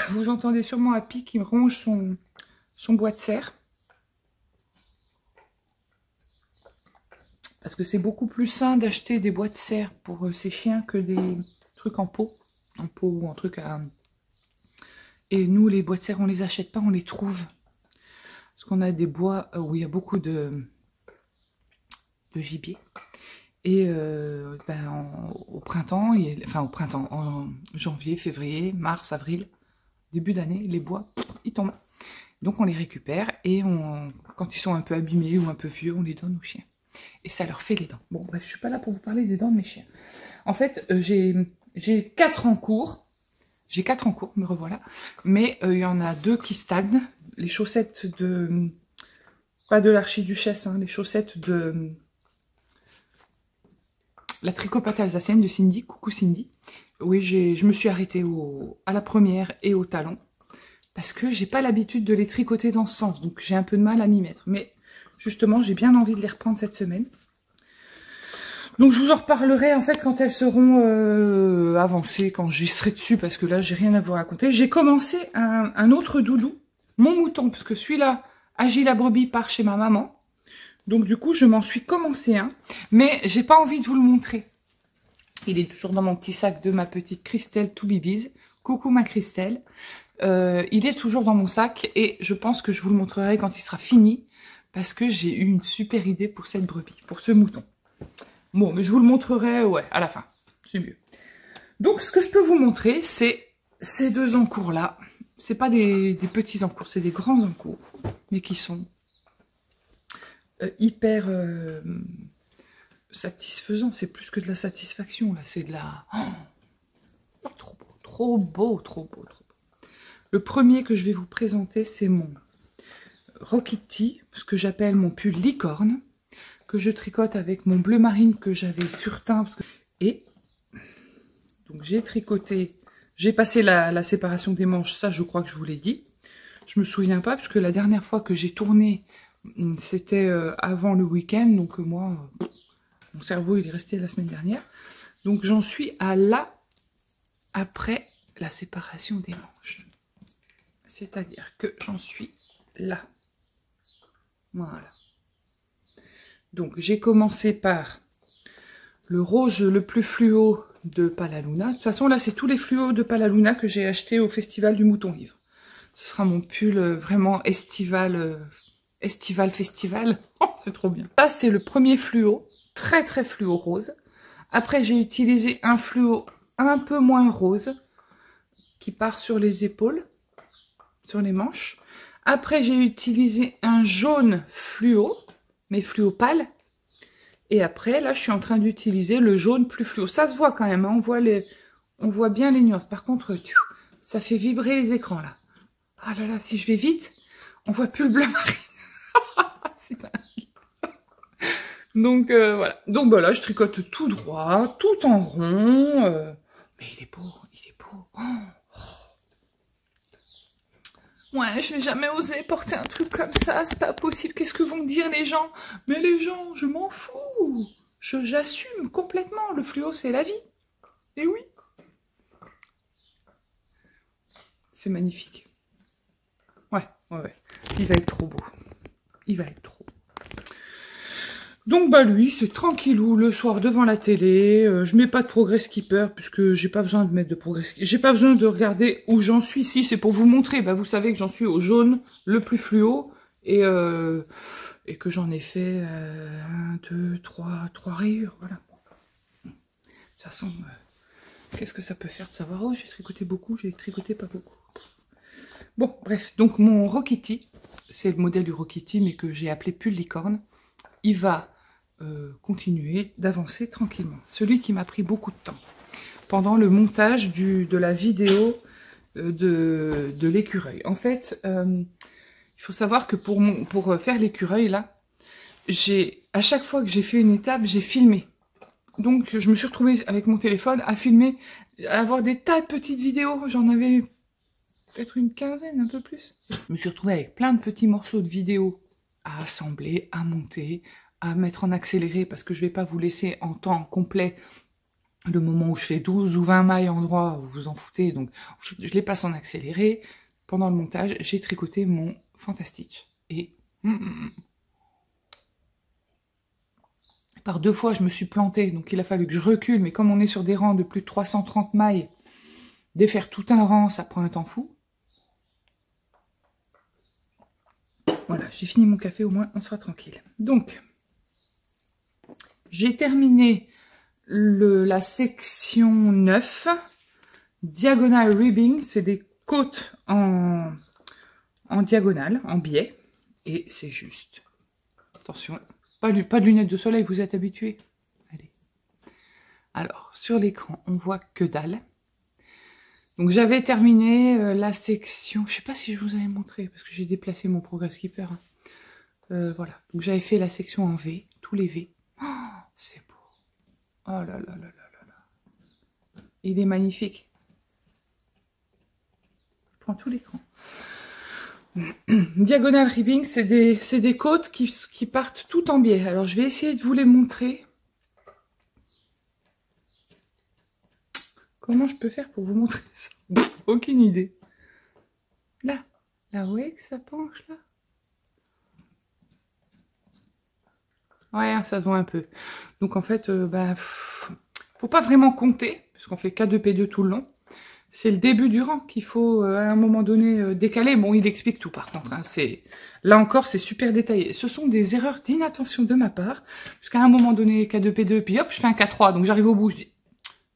Vous entendez sûrement Happy qui ronge son bois de serre. Parce que c'est beaucoup plus sain d'acheter des bois de serre pour ces chiens que des trucs en pot. En pot ou en truc à... Et nous, les bois de serre, on les achète pas, on les trouve. Parce qu'on a des bois où il y a beaucoup de gibier. Et au printemps, en janvier, février, mars, avril, début d'année, les bois, ils tombent. Donc on les récupère et quand ils sont un peu abîmés ou un peu vieux, on les donne aux chiens. Et ça leur fait les dents. Bon, bref, je suis pas là pour vous parler des dents de mes chiens. En fait, j'ai 4 en cours. J'ai 4 en cours, me revoilà. Mais il y en a 2 qui stagnent. Les chaussettes de... Pas de l'archiduchesse, hein, les chaussettes de... La tricopate alsacienne de Cindy. Coucou Cindy. Oui, je me suis arrêtée à la première et au talon. Parce que j'ai pas l'habitude de les tricoter dans ce sens. Donc j'ai un peu de mal à m'y mettre. Mais justement, j'ai bien envie de les reprendre cette semaine. Donc je vous en reparlerai en fait quand elles seront avancées, quand j'y serai dessus, parce que là j'ai rien à vous raconter. J'ai commencé un autre doudou, mon mouton, parce que celui-là, Agile la brebis, part chez ma maman. Donc du coup je m'en suis commencé un, mais j'ai pas envie de vous le montrer. Il est toujours dans mon petit sac de ma petite Christelle To Babies. Coucou ma Christelle. Il est toujours dans mon sac et je pense que je vous le montrerai quand il sera fini, parce que j'ai eu une super idée pour cette brebis, pour ce mouton. Bon, mais je vous le montrerai, ouais, à la fin. C'est mieux. Donc, ce que je peux vous montrer, c'est ces 2 encours-là. C'est pas des petits encours, c'est des grands encours, mais qui sont hyper satisfaisants. C'est plus que de la satisfaction, là. C'est de la... Oh, trop beau, trop beau, trop beau, trop beau. Le premier que je vais vous présenter, c'est mon Rockity, ce que j'appelle mon pull licorne, que je tricote avec mon bleu marine que j'avais surteint. Et donc j'ai tricoté, j'ai passé la séparation des manches, ça je crois que je vous l'ai dit. Je me souviens pas, puisque la dernière fois que j'ai tourné, c'était avant le week-end, donc moi, mon cerveau il est resté la semaine dernière. Donc j'en suis à là, après la séparation des manches. C'est-à-dire que j'en suis là. Voilà. Donc, j'ai commencé par le rose le plus fluo de Palaluna. De toute façon, là, c'est tous les fluos de Palaluna que j'ai achetés au Festival du Mouton Ivre. Ce sera mon pull vraiment estival. Festival. Oh, c'est trop bien. Ça, c'est le premier fluo, très très fluo rose. Après, j'ai utilisé un fluo un peu moins rose, qui part sur les épaules, sur les manches. Après, j'ai utilisé un jaune fluo, mais fluo pâle. Et après, là, je suis en train d'utiliser le jaune plus fluo. Ça se voit quand même, hein, on voit bien les nuances. Par contre, ça fait vibrer les écrans, là. Ah là là, si je vais vite, on voit plus le bleu marine. C'est dingue. Donc, voilà. Donc, bah, là, je tricote tout droit, tout en rond. Mais il est beau, il est beau. Oh. Ouais, je vais jamais oser porter un truc comme ça, c'est pas possible. Qu'est-ce que vont me dire les gens? Mais les gens, je m'en fous. J'assume complètement. Le fluo, c'est la vie. Et oui. C'est magnifique. Ouais. Il va être trop beau. Il va être trop beau. Donc bah lui, c'est tranquillou le soir devant la télé. Je mets pas de progress keeper puisque j'ai pas besoin de mettre de progress. J'ai pas besoin de regarder où j'en suis. Si c'est pour vous montrer, bah vous savez que j'en suis au jaune le plus fluo et que j'en ai fait 1, 2, 3 rayures. Voilà. De toute façon, qu'est-ce que ça peut faire de savoir? Oh, j'ai tricoté beaucoup, j'ai tricoté pas beaucoup. Bon, bref, donc mon Rokiti, c'est le modèle du Rokiti, mais que j'ai appelé pull licorne, il va continuer d'avancer tranquillement. Celui qui m'a pris beaucoup de temps pendant le montage de la vidéo de l'écureuil. En fait, il faut savoir que pour faire l'écureuil, là, à chaque fois que j'ai fait une étape, j'ai filmé. Donc, je me suis retrouvée avec mon téléphone à filmer, à avoir des tas de petites vidéos. J'en avais peut-être une quinzaine, un peu plus. Je me suis retrouvée avec plein de petits morceaux de vidéos à assembler, à monter, à mettre en accéléré, parce que je vais pas vous laisser en temps complet le moment où je fais 12 ou 20 mailles en droit, vous vous en foutez, donc je les passe en accéléré. Pendant le montage, j'ai tricoté mon Fantastic. Et par 2 fois, je me suis plantée, donc il a fallu que je recule, mais comme on est sur des rangs de plus de 330 mailles, défaire tout un rang, ça prend un temps fou. Voilà, j'ai fini mon café, au moins on sera tranquille. Donc, j'ai terminé la section 9, Diagonal Ribbing, c'est des côtes en diagonale, en biais, et c'est juste. Attention, pas de lunettes de soleil, vous êtes habitués. Allez. Alors, sur l'écran, on voit que dalle. Donc j'avais terminé la section, je sais pas si je vous avais montré, parce que j'ai déplacé mon Progress Keeper. Voilà, donc j'avais fait la section en V, tous les V. Oh, c'est beau. Oh là là là là là là. Il est magnifique. Je prends tout l'écran. Diagonal ribbing, c'est des côtes qui partent tout en biais. Alors je vais essayer de vous les montrer. Comment je peux faire pour vous montrer ça? Aucune idée. Là, vous voyez que ça penche là? Ouais, ça se voit un peu. Donc en fait, faut pas vraiment compter, parce qu'on fait K2P2 tout le long. C'est le début du rang qu'il faut à un moment donné décaler. Bon, il explique tout par contre. Hein. Là encore, c'est super détaillé. Ce sont des erreurs d'inattention de ma part, puisqu'à un moment donné, K2P2, puis hop, je fais un K3. Donc j'arrive au bout, je dis,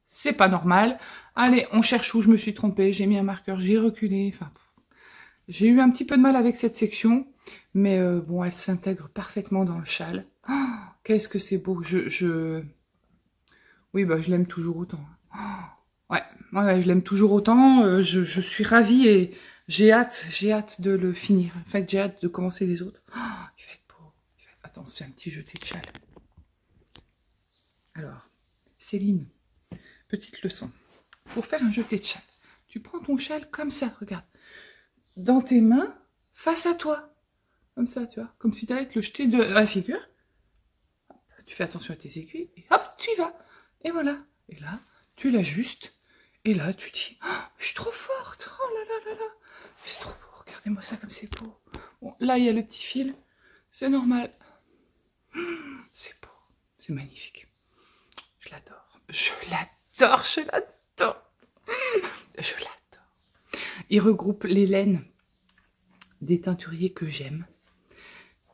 c'est pas normal. Allez, on cherche où je me suis trompée. J'ai mis un marqueur, j'ai reculé. Enfin, j'ai eu un petit peu de mal avec cette section, mais bon, elle s'intègre parfaitement dans le châle. Oh, qu'est-ce que c'est beau. Oui, bah, je l'aime toujours autant. Oh, ouais, je l'aime toujours autant. Je suis ravie et j'ai hâte de le finir. En fait, j'ai hâte de commencer les autres. Oh, il va être beau. Attends, on se fait un petit jeté de châle. Alors, Céline, petite leçon. Pour faire un jeté de châle, tu prends ton châle comme ça, regarde. Dans tes mains, face à toi. Comme ça, tu vois. Comme si tu allais te le jeter de la figure. Hop, tu fais attention à tes aiguilles. Et hop, tu y vas. Et voilà. Et là, tu l'ajustes. Et là, tu dis, oh, je suis trop forte. Oh là là là là. C'est trop beau. Regardez-moi ça comme c'est beau. Bon, là, il y a le petit fil. C'est normal. C'est beau. C'est magnifique. Je l'adore. Je l'adore. Je l'adore. Je l'adore. Il regroupe les laines des teinturiers que j'aime.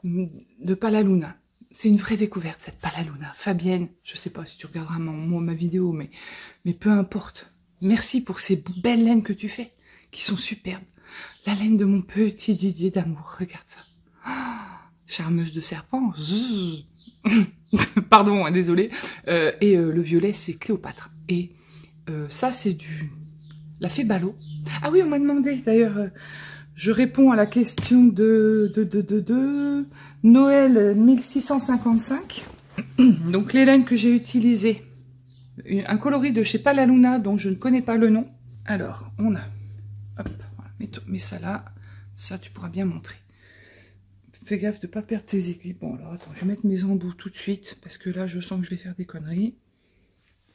De Palaluna. C'est une vraie découverte, cette Palaluna. Fabienne, je sais pas si tu regarderas ma vidéo, mais peu importe. Merci pour ces belles laines que tu fais, qui sont superbes. La laine de mon petit Didier d'amour, regarde ça. Oh, charmeuse de serpent. Pardon, hein, désolé. Et le violet, c'est Cléopâtre. Et ça, c'est la fée Ballot. Ah oui, on m'a demandé, d'ailleurs, je réponds à la question de Noël 1655. Donc, les laines que j'ai utilisées, un coloris de chez Palaluna, dont je ne connais pas le nom. Alors, on a, hop, voilà, mets ça là, ça tu pourras bien montrer. Fais gaffe de ne pas perdre tes aiguilles. Bon, alors attends, je vais mettre mes embouts tout de suite, parce que là, je sens que je vais faire des conneries.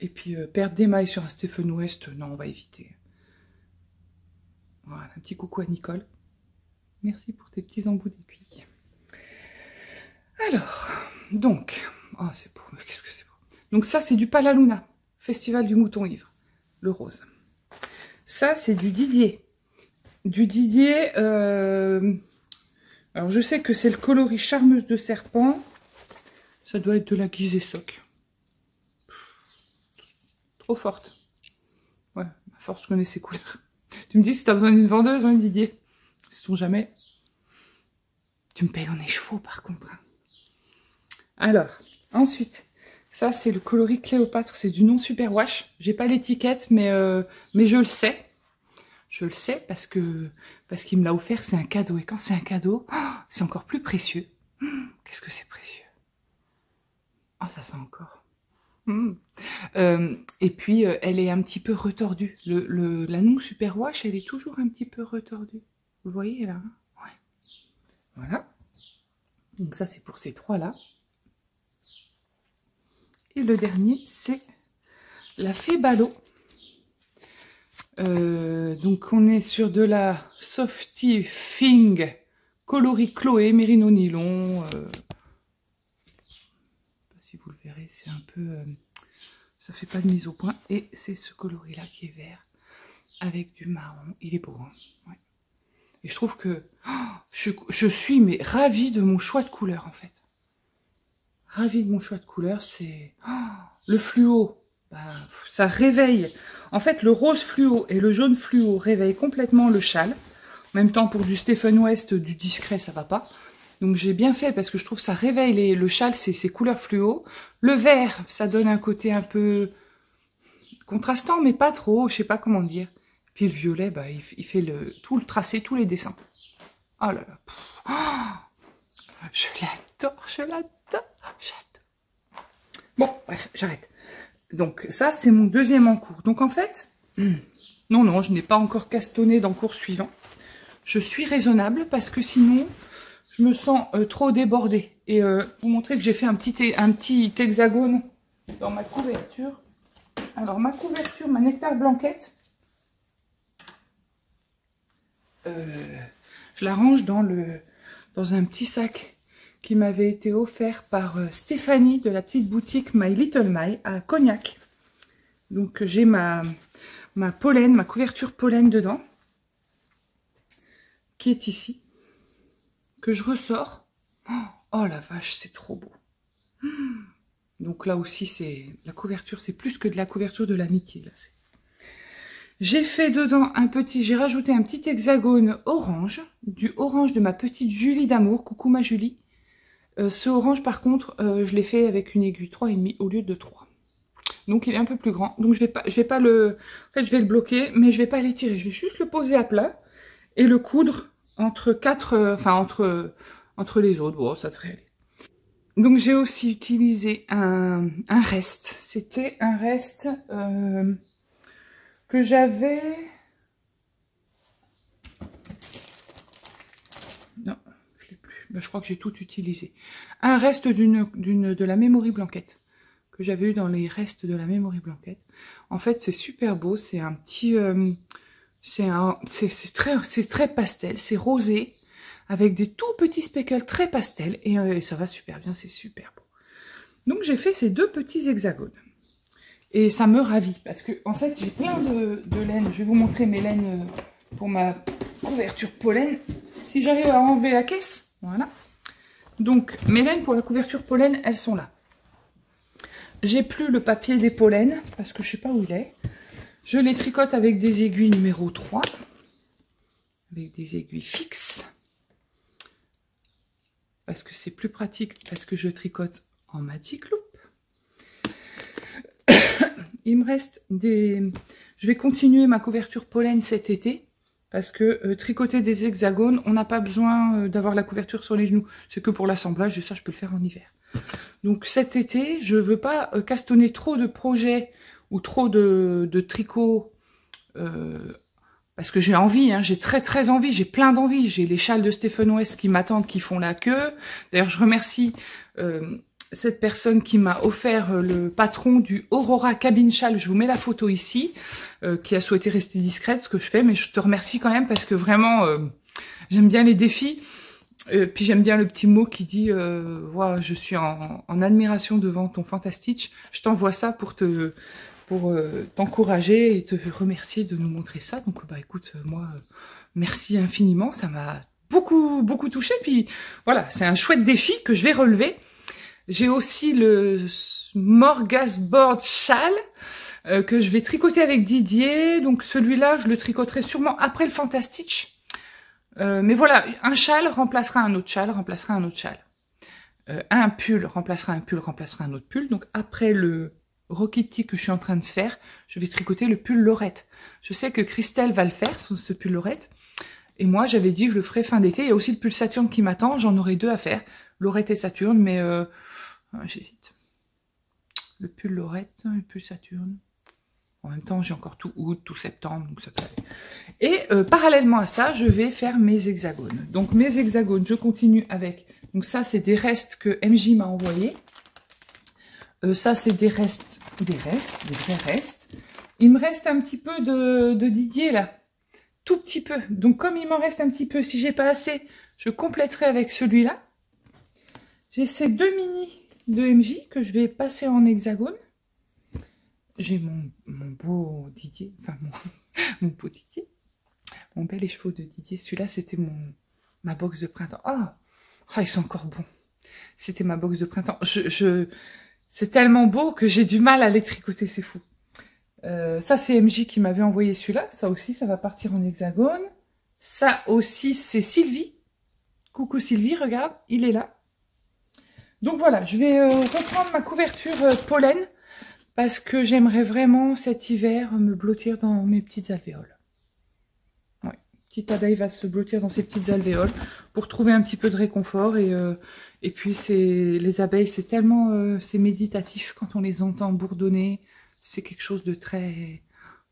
Et puis, perdre des mailles sur un Stephen West, non, on va éviter. Voilà, un petit coucou à Nicole. Merci pour tes petits embouts d'aiguille. Alors, donc, oh c'est beau, mais qu'est-ce que c'est beau. Donc ça, c'est du Palaluna, Festival du Mouton Ivre, le rose. Ça, c'est du Didier. Du Didier, alors je sais que c'est le coloris Charmeuse de serpent. Ça doit être de la Guise et Soc. Trop forte. Ouais, à force, je connais ses couleurs. Tu me dis si t'as besoin d'une vendeuse, hein, Didier. Sait-on jamais. Tu me payes dans les chevaux, par contre. Alors, ensuite, ça, c'est le coloris Cléopâtre. C'est du non superwash. J'ai pas l'étiquette, mais je le sais. Je le sais parce qu'il me l'a offert. C'est un cadeau. Et quand c'est un cadeau, oh, c'est encore plus précieux. Qu'est-ce que c'est précieux. Ah, oh, ça sent encore. Et puis, elle est un petit peu retordue. La non superwash, elle est toujours un petit peu retordue. Vous voyez, là, hein? Ouais. Voilà. Donc ça, c'est pour ces trois-là. Et le dernier, c'est la Fée Ballot. Donc, on est sur de la Softy Fing coloris Chloé, Mérino Nylon. Je ne sais pas si vous le verrez, c'est un peu... ça fait pas de mise au point. Et c'est ce coloris-là qui est vert avec du marron. Il est beau, hein, ouais. Et je trouve que je suis mais ravie de mon choix de couleur, en fait. Ravie de mon choix de couleur, c'est... le fluo, bah, ça réveille. En fait, le rose fluo et le jaune fluo réveillent complètement le châle. En même temps, pour du Stephen West, du discret, ça va pas. Donc j'ai bien fait parce que je trouve que ça réveille le châle, c'est ces couleurs fluo. Le vert, ça donne un côté un peu contrastant, mais pas trop, je sais pas comment dire. Puis le violet, bah, il fait tout le tracé, tous les dessins. Oh là là. Je l'adore, je l'adore, j'adore. Bon, bref, j'arrête. Donc ça, c'est mon deuxième en cours. Donc en fait, non, je n'ai pas encore castonné dans le cours suivant. Je suis raisonnable parce que sinon, je me sens trop débordée. Et vous montrer que j'ai fait un petit hexagone dans ma couverture. Alors ma couverture, ma nectar blanquette, je la range dans un petit sac qui m'avait été offert par Stéphanie de la petite boutique My Little My à Cognac. Donc j'ai ma pollen, ma couverture pollen dedans, qui est ici, que je ressors. Oh la vache, c'est trop beau. Donc là aussi, c'est la couverture, c'est plus que de la couverture de l'amitié. J'ai fait dedans j'ai rajouté un petit hexagone orange, du orange de ma petite Julie d'amour. Coucou ma Julie. Ce orange, par contre, je l'ai fait avec une aiguille 3,5 au lieu de 3. Donc il est un peu plus grand. Donc je vais pas le... En fait, je vais le bloquer, mais je vais pas l'étirer. Je vais juste le poser à plat et le coudre entre entre les autres. Bon, ça devrait aller. Donc j'ai aussi utilisé un reste. C'était un reste que j'avais... Non, je l'ai plus. Ben, je crois que j'ai tout utilisé. Un reste de la Memory Blanquette que j'avais eu dans les restes de la Memory Blanquette. En fait, c'est super beau. C'est un petit... c'est très pastel. C'est rosé avec des tout petits speckles très pastel. Et ça va super bien. C'est super beau. Donc, j'ai fait ces deux petits hexagones. Et ça me ravit parce que, en fait, j'ai plein de laine. Je vais vous montrer mes laines pour ma couverture pollen. Si j'arrive à enlever la caisse, voilà. Donc, mes laines pour la couverture pollen, elles sont là. J'ai plus le papier des pollens parce que je sais pas où il est. Je les tricote avec des aiguilles numéro 3. Avec des aiguilles fixes. Parce que c'est plus pratique, parce que je tricote en Magic Loop. Il me reste des... Je vais continuer ma couverture pollen cet été. Parce que tricoter des hexagones, on n'a pas besoin d'avoir la couverture sur les genoux. C'est que pour l'assemblage, et ça, je peux le faire en hiver. Donc cet été, je ne veux pas castonner trop de projets ou trop de tricots. Parce que j'ai envie, hein, j'ai très envie, j'ai plein d'envie. J'ai les châles de Stephen West qui m'attendent, qui font la queue. D'ailleurs, je remercie... cette personne qui m'a offert le patron du Aurora Cabin Châle, je vous mets la photo ici, qui a souhaité rester discrète, ce que je fais, mais je te remercie quand même parce que vraiment, j'aime bien les défis, puis j'aime bien le petit mot qui dit wow, je suis en admiration devant ton fantastique, je t'envoie ça pour t'encourager et te remercier de nous montrer ça. Donc bah écoute, moi, merci infiniment, ça m'a beaucoup touché, puis voilà, c'est un chouette défi que je vais relever. J'ai aussi le Smorgasbord Châle que je vais tricoter avec Didier. Donc celui-là, je le tricoterai sûrement après le Fantastitch. Mais voilà, un châle remplacera un autre châle, remplacera un autre châle. Un pull remplacera un pull, remplacera un autre pull. Donc après le Rokiti que je suis en train de faire, je vais tricoter le pull Laurette. Je sais que Christelle va le faire, ce pull Laurette. Et moi, j'avais dit que je le ferai fin d'été. Il y a aussi le pull Saturne qui m'attend. J'en aurai 2 à faire. Laurette et Saturne, mais j'hésite. Le pull Laurette, le pull Saturne. En même temps, j'ai encore tout août, tout septembre, donc ça peut aller. Et parallèlement à ça, je vais faire mes hexagones. Donc mes hexagones, je continue avec... Donc ça, c'est des restes que MJ m'a envoyés. Ça, c'est des vrais restes. Il me reste un petit peu de Didier, là. Tout petit peu. Donc comme il m'en reste un petit peu, si j'ai pas assez, je compléterai avec celui-là. J'ai ces 2 mini de MJ que je vais passer en hexagone. J'ai mon beau Didier, enfin mon beau Didier, mon bel écheveau de Didier. Celui-là, c'était ma box de printemps. Ah, ils sont encore bons. C'était ma box de printemps. C'est tellement beau que j'ai du mal à les tricoter, c'est fou. Ça, c'est MJ qui m'avait envoyé celui-là. Ça aussi, ça va partir en hexagone. Ça aussi, c'est Sylvie. Coucou Sylvie, regarde, il est là. Donc voilà, je vais reprendre ma couverture pollen. Parce que j'aimerais vraiment cet hiver me blottir dans mes petites alvéoles. Ouais, petite abeille va se blottir dans ses petites alvéoles pour trouver un petit peu de réconfort. Et puis les abeilles, c'est tellement c'est méditatif quand on les entend bourdonner. C'est quelque chose de très...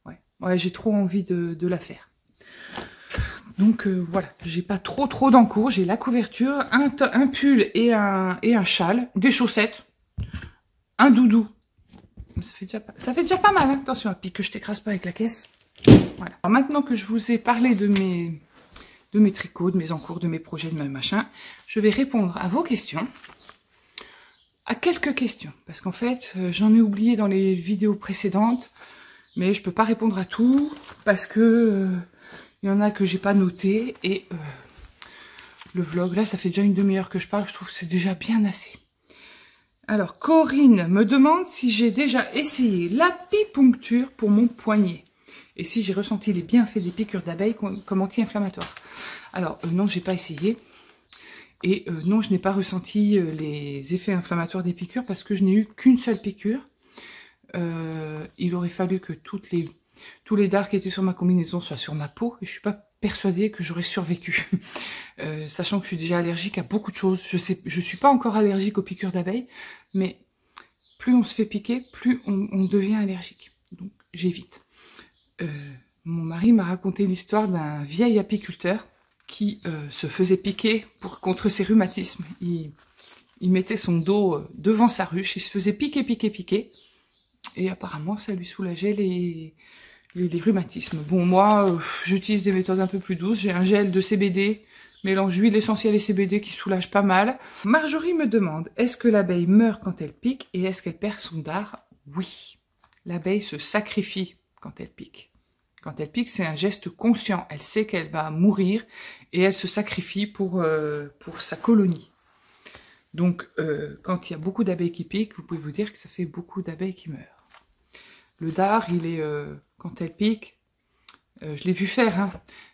Ouais, j'ai trop envie de la faire. Donc voilà, j'ai pas trop d'encours. J'ai la couverture, un pull et un châle, des chaussettes, un doudou. Ça fait déjà pas mal, hein. Attention, puis que je t'écrase pas avec la caisse. Voilà. Alors maintenant que je vous ai parlé de mes tricots, de mes encours, de mes projets, de mes machins, je vais répondre à vos questions. À quelques questions. Parce qu'en fait, j'en ai oublié dans les vidéos précédentes. Mais je peux pas répondre à tout. Parce que il y en a que j'ai pas noté. Et le vlog, là, ça fait déjà une demi-heure que je parle. Je trouve que c'est déjà bien assez. Alors, Corinne me demande si j'ai déjà essayé l'apipuncture pour mon poignet. Et si j'ai ressenti les bienfaits des piqûres d'abeilles comme anti-inflammatoire. Alors, non, j'ai pas essayé. Et non, je n'ai pas ressenti les effets inflammatoires des piqûres parce que je n'ai eu qu'une seule piqûre. Il aurait fallu que tous les dards qui étaient sur ma combinaison soient sur ma peau. Et je suis pas persuadée que j'aurais survécu. Sachant que je suis déjà allergique à beaucoup de choses. Je suis pas encore allergique aux piqûres d'abeilles, mais plus on se fait piquer, plus on devient allergique. Donc j'évite. Mon mari m'a raconté l'histoire d'un vieil apiculteur qui se faisait piquer contre ses rhumatismes. Il mettait son dos devant sa ruche, il se faisait piquer, et apparemment ça lui soulageait les rhumatismes. Bon, moi, j'utilise des méthodes un peu plus douces. J'ai un gel de CBD, mélange huile essentielle et CBD qui soulage pas mal. Marjorie me demande, est-ce que l'abeille meurt quand elle pique et est-ce qu'elle perd son dard? Oui. L'abeille se sacrifie quand elle pique. Quand elle pique, c'est un geste conscient. Elle sait qu'elle va mourir et elle se sacrifie pour sa colonie. Donc, quand il y a beaucoup d'abeilles qui piquent, vous pouvez vous dire que ça fait beaucoup d'abeilles qui meurent. Le dard, il est... quand elle pique, je l'ai vu faire, hein,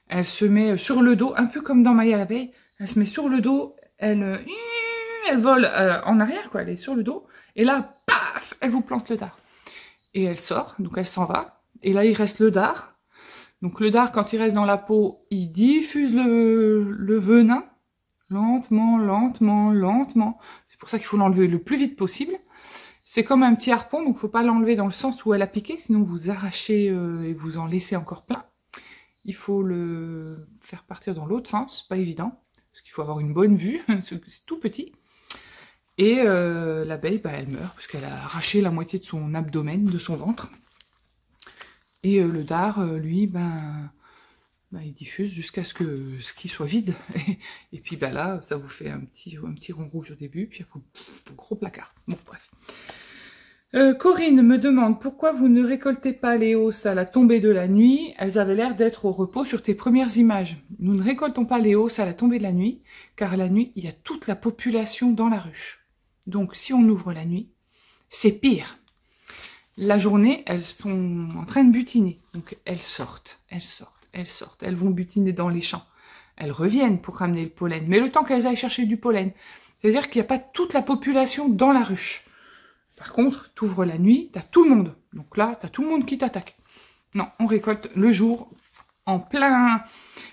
elle se met sur le dos, un peu comme dans Maya l'abeille, elle se met sur le dos, elle vole en arrière, quoi, elle est sur le dos, et là, paf, elle vous plante le dard. Et elle sort, donc elle s'en va, et là, il reste le dard. Donc le dard, quand il reste dans la peau, il diffuse le venin, lentement. C'est pour ça qu'il faut l'enlever le plus vite possible. C'est comme un petit harpon, donc faut pas l'enlever dans le sens où elle a piqué, sinon vous arrachez et vous en laissez encore plein. Il faut le faire partir dans l'autre sens, pas évident, parce qu'il faut avoir une bonne vue, c'est tout petit. Et l'abeille, elle meurt, parce qu'elle a arraché la moitié de son abdomen, de son ventre. Et le dard, lui, il diffuse jusqu'à ce qu'il soit vide. Et puis là, ça vous fait un petit rond rouge au début, puis après, gros placard. Bon, bref. Corinne me demande pourquoi vous ne récoltez pas les hausses à la tombée de la nuit. Elles avaient l'air d'être au repos sur tes premières images. Nous ne récoltons pas les hausses à la tombée de la nuit, car la nuit, il y a toute la population dans la ruche. Donc, si on ouvre la nuit, c'est pire. La journée, elles sont en train de butiner. Donc, elles sortent. Elles vont butiner dans les champs. elles reviennent pour ramener le pollen. Mais le temps qu'elles aillent chercher du pollen, c'est-à-dire qu'il n'y a pas toute la population dans la ruche. Par contre, tu ouvres la nuit, tu as tout le monde. Donc là, tu as tout le monde qui t'attaque. Non, on récolte le jour, en plein...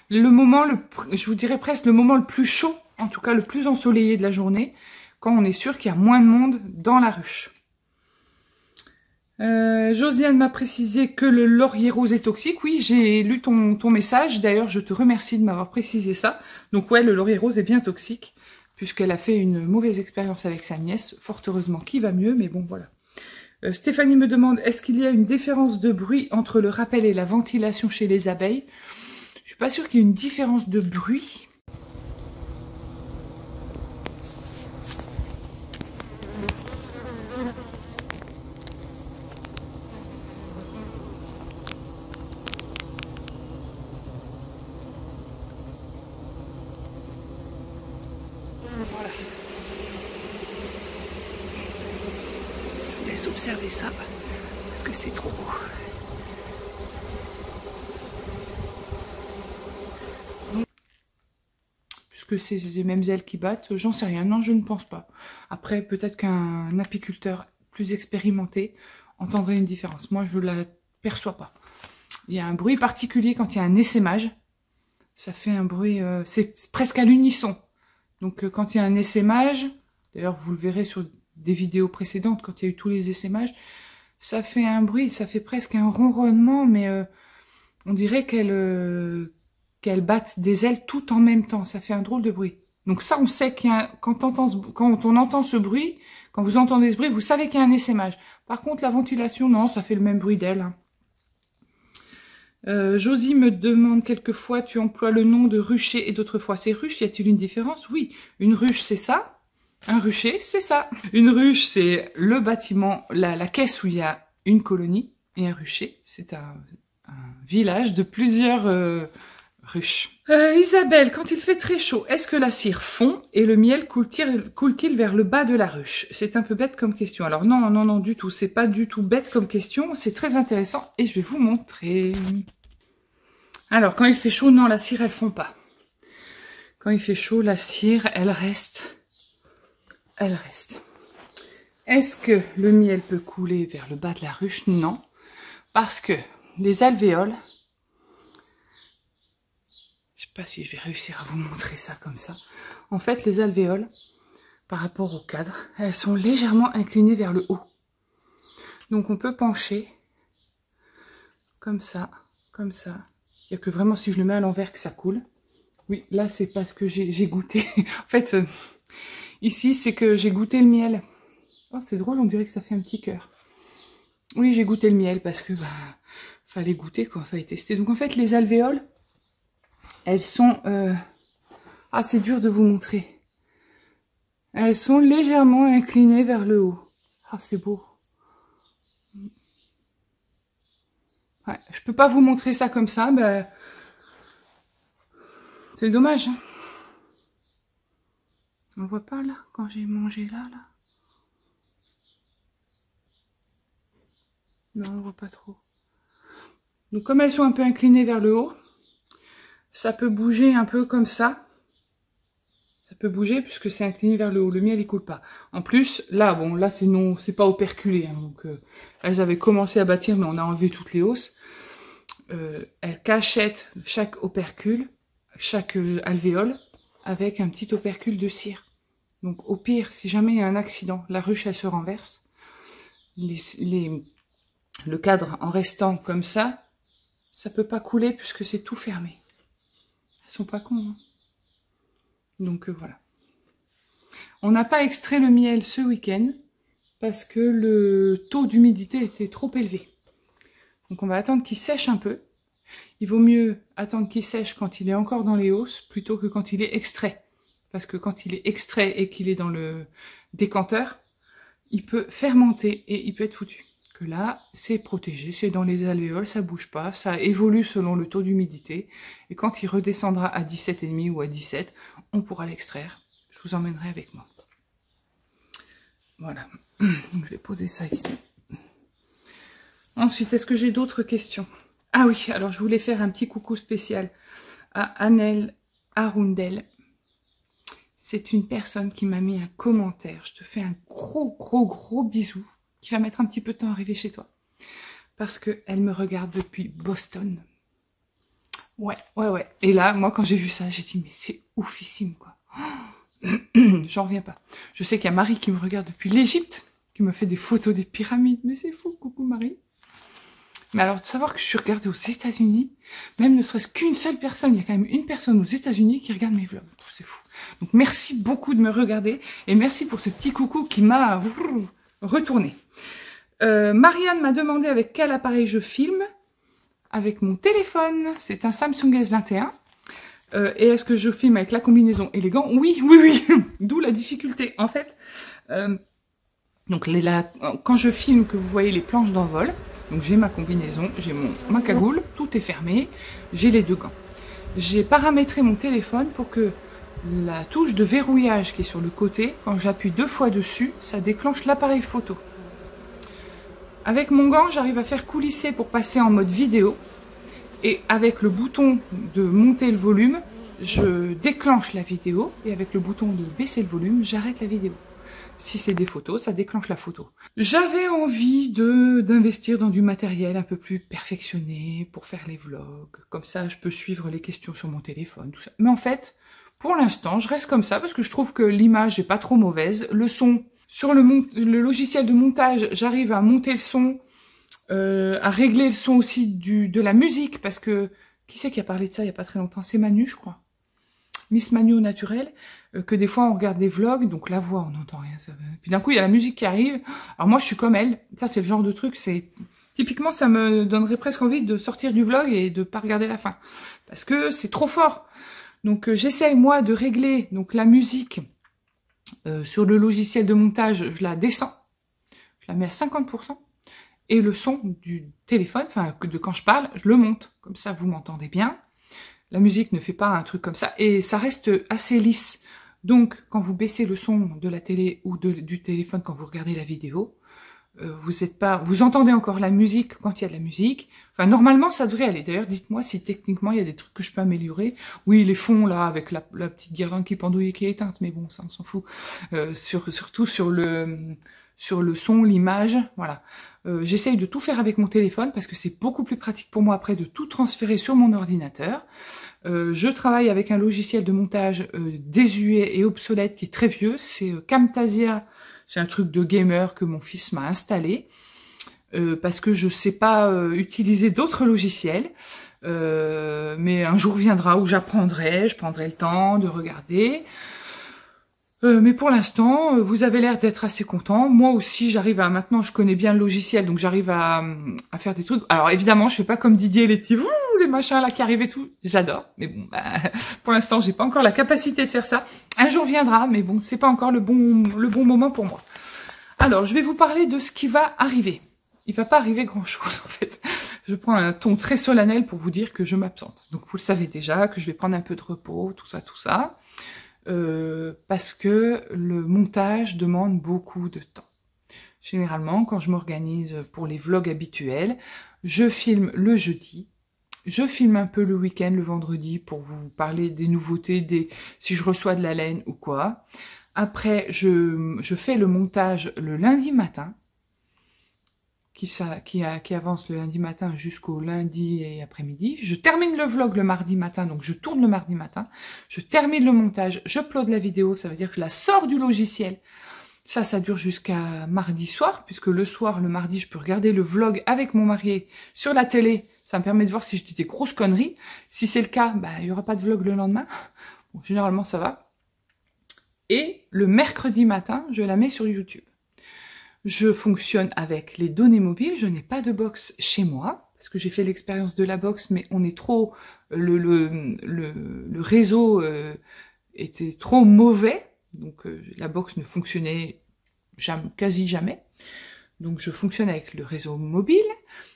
Le moment, je vous dirais presque le moment le plus chaud, en tout cas le plus ensoleillé de la journée, quand on est sûr qu'il y a moins de monde dans la ruche. Josiane m'a précisé que le laurier rose est toxique. Oui, j'ai lu ton message. D'ailleurs, je te remercie de m'avoir précisé ça. Donc ouais, le laurier rose est bien toxique, puisqu'elle a fait une mauvaise expérience avec sa nièce. Fort heureusement qui va mieux, mais bon, voilà. Stéphanie me demande, est-ce qu'il y a une différence de bruit entre le rappel et la ventilation chez les abeilles? Je suis pas sûre qu'il y ait une différence de bruit. Voilà. Je vous laisse observer ça, parce que c'est trop beau. Puisque c'est les mêmes ailes qui battent, j'en sais rien, non, je ne pense pas. Après, peut-être qu'un apiculteur plus expérimenté entendrait une différence. Moi, je ne la perçois pas. Il y a un bruit particulier quand il y a un essaimage. Ça fait un bruit, c'est presque à l'unisson. Donc quand il y a un essaimage, d'ailleurs vous le verrez sur des vidéos précédentes, quand il y a eu tous les essaimages, ça fait un bruit, ça fait presque un ronronnement, mais on dirait qu'elles battent des ailes tout en même temps, ça fait un drôle de bruit. Donc ça on sait qu'il y a quand on entend ce bruit, quand vous entendez ce bruit, vous savez qu'il y a un essaimage. Par contre la ventilation, non, ça fait le même bruit d'ailes. Hein. Josie me demande quelquefois, tu emploies le nom de rucher et d'autres fois c'est ruche, y a-t-il une différence? Oui, une ruche c'est ça, un rucher c'est ça. Une ruche c'est le bâtiment, la caisse où il y a une colonie, et un rucher c'est un village de plusieurs ruches. Isabelle, quand il fait très chaud, est-ce que la cire fond et le miel coule-t-il vers le bas de la ruche? C'est un peu bête comme question. Alors non, non, non, du tout. C'est pas du tout bête comme question. C'est très intéressant et je vais vous montrer. Alors, quand il fait chaud, non, la cire, elle fond pas. Quand il fait chaud, la cire, elle reste. Elle reste. Est-ce que le miel peut couler vers le bas de la ruche? Non. Parce que les alvéoles... Je sais pas si je vais réussir à vous montrer ça comme ça. En fait, les alvéoles, par rapport au cadre, elles sont légèrement inclinées vers le haut. Donc on peut pencher comme ça, comme ça. Il n'y a que vraiment si je le mets à l'envers que ça coule. Oui, là c'est parce que j'ai goûté. En fait, ici c'est que j'ai goûté le miel. Oh, c'est drôle, on dirait que ça fait un petit cœur. Oui, j'ai goûté le miel parce que fallait goûter quoi, fallait tester. Donc en fait, les alvéoles, elles sont... Ah, c'est dur de vous montrer. Elles sont légèrement inclinées vers le haut. Ah, c'est beau. Ouais, je peux pas vous montrer ça comme ça, ben... C'est dommage. Hein. On voit pas là, quand j'ai mangé là. Non, on voit pas trop. Donc comme elles sont un peu inclinées vers le haut, ça peut bouger un peu comme ça. Ça peut bouger puisque c'est incliné vers le haut. Le miel, il coule pas. En plus, là, bon, là, c'est pas operculé. Hein, donc, elles avaient commencé à bâtir, mais on a enlevé toutes les hausses. Elles cachettent chaque opercule, chaque alvéole, avec un petit opercule de cire. Donc, au pire, si jamais il y a un accident, la ruche, elle se renverse. Le cadre, en restant comme ça peut pas couler puisque c'est tout fermé. Elles sont pas cons, hein. Donc voilà. On n'a pas extrait le miel ce week-end parce que le taux d'humidité était trop élevé. Donc on va attendre qu'il sèche un peu. Il vaut mieux attendre qu'il sèche quand il est encore dans les hausses plutôt que quand il est extrait. Parce que quand il est extrait et qu'il est dans le décanteur, il peut fermenter et il peut être foutu. Que là, c'est protégé, c'est dans les alvéoles, ça bouge pas, ça évolue selon le taux d'humidité. Et quand il redescendra à 17,5 ou à 17, on pourra l'extraire. Je vous emmènerai avec moi. Voilà. Donc, je vais poser ça ici. Ensuite, est-ce que j'ai d'autres questions? Ah oui, alors je voulais faire un petit coucou spécial à Annelle Arundel. C'est une personne qui m'a mis un commentaire. Je te fais un gros bisou qui va mettre un petit peu de temps à arriver chez toi. Parce qu'elle me regarde depuis Boston. Ouais. Et là, moi, quand j'ai vu ça, j'ai dit, mais c'est oufissime, quoi. J'en reviens pas. Je sais qu'il y a Marie qui me regarde depuis l'Égypte, qui me fait des photos des pyramides. Mais c'est fou, coucou Marie. Mais alors, de savoir que je suis regardée aux États-Unis, même ne serait-ce qu'une seule personne, il y a quand même une personne aux États-Unis qui regarde mes vlogs. C'est fou. Donc, merci beaucoup de me regarder et merci pour ce petit coucou qui m'a retourné. Marianne m'a demandé avec quel appareil je filme. Avec mon téléphone. C'est un Samsung S21. Et est-ce que je filme avec la combinaison et les gants? Oui. D'où la difficulté. En fait, donc quand je filme, que vous voyez les planches d'envol, donc j'ai ma combinaison, j'ai ma cagoule, tout est fermé, j'ai les deux gants. J'ai paramétré mon téléphone pour que la touche de verrouillage qui est sur le côté, quand j'appuie 2 fois dessus, ça déclenche l'appareil photo. Avec mon gant, j'arrive à faire coulisser pour passer en mode vidéo. Et avec le bouton de monter le volume, je déclenche la vidéo. Et avec le bouton de baisser le volume, j'arrête la vidéo. Si c'est des photos, ça déclenche la photo. J'avais envie d'investir dans du matériel un peu plus perfectionné pour faire les vlogs. Comme ça, je peux suivre les questions sur mon téléphone, tout ça. Mais en fait, pour l'instant, je reste comme ça parce que je trouve que l'image n'est pas trop mauvaise. Le son, sur le logiciel de montage, j'arrive à monter le son, à régler le son aussi de la musique. Parce que, qui c'est qui a parlé de ça il n'y a pas très longtemps? C'est Manu, je crois. Miss Manu au naturel, que des fois on regarde des vlogs, donc la voix, on n'entend rien. Ça... Puis d'un coup, il y a la musique qui arrive. Alors moi, je suis comme elle. Ça, c'est le genre de truc, c'est... Typiquement, ça me donnerait presque envie de sortir du vlog et de pas regarder la fin. Parce que c'est trop fort. Donc j'essaye, moi, de régler donc la musique sur le logiciel de montage, je la descends. Je la mets à 50%. Et le son du téléphone, enfin, de quand je parle, je le monte. Comme ça, vous m'entendez bien. La musique ne fait pas un truc comme ça, et ça reste assez lisse. Donc, quand vous baissez le son de la télé ou du téléphone quand vous regardez la vidéo, vous entendez encore la musique quand il y a de la musique. Enfin, normalement, ça devrait aller. D'ailleurs, dites-moi si techniquement, il y a des trucs que je peux améliorer. Oui, les fonds, là, avec la petite guirlande qui pendouille et qui est éteinte, mais bon, ça, on s'en fout. Surtout sur le son, l'image, voilà. J'essaye de tout faire avec mon téléphone parce que c'est beaucoup plus pratique pour moi après de tout transférer sur mon ordinateur. Je travaille avec un logiciel de montage désuet et obsolète qui est très vieux, c'est Camtasia, c'est un truc de gamer que mon fils m'a installé parce que je sais pas utiliser d'autres logiciels. Mais un jour viendra où je prendrai le temps de regarder. Mais pour l'instant, vous avez l'air d'être assez content. Moi aussi, maintenant, je connais bien le logiciel, donc j'arrive à faire des trucs. Alors évidemment, je fais pas comme Didier, les petits les machins là qui arrivent et tout. J'adore, mais bon, pour l'instant, j'ai pas encore la capacité de faire ça. Un jour viendra, mais bon, c'est pas encore le bon moment pour moi. Alors, je vais vous parler de ce qui va arriver. Il va pas arriver grand-chose en fait. Je prends un ton très solennel pour vous dire que je m'absente. Donc vous le savez déjà, que je vais prendre un peu de repos, tout ça. Parce que le montage demande beaucoup de temps. Généralement, quand je m'organise pour les vlogs habituels, je filme le jeudi, je filme un peu le week-end, le vendredi, pour vous parler des nouveautés, si je reçois de la laine ou quoi. Après, je fais le montage le lundi matin, qui avance le lundi matin jusqu'au lundi et après-midi. Je termine le vlog le mardi matin, donc je tourne le mardi matin. Je termine le montage, j'upload la vidéo, ça veut dire que je la sors du logiciel. Ça dure jusqu'à mardi soir, puisque le soir, le mardi, je peux regarder le vlog avec mon mari sur la télé. Ça me permet de voir si je dis des grosses conneries. Si c'est le cas, il n'y aura pas de vlog le lendemain. Bon, généralement, ça va. Et le mercredi matin, je la mets sur YouTube. Je fonctionne avec les données mobiles, je n'ai pas de box chez moi, parce que j'ai fait l'expérience de la box, mais on est trop... Le réseau était trop mauvais, donc la box ne fonctionnait quasi jamais. Donc je fonctionne avec le réseau mobile,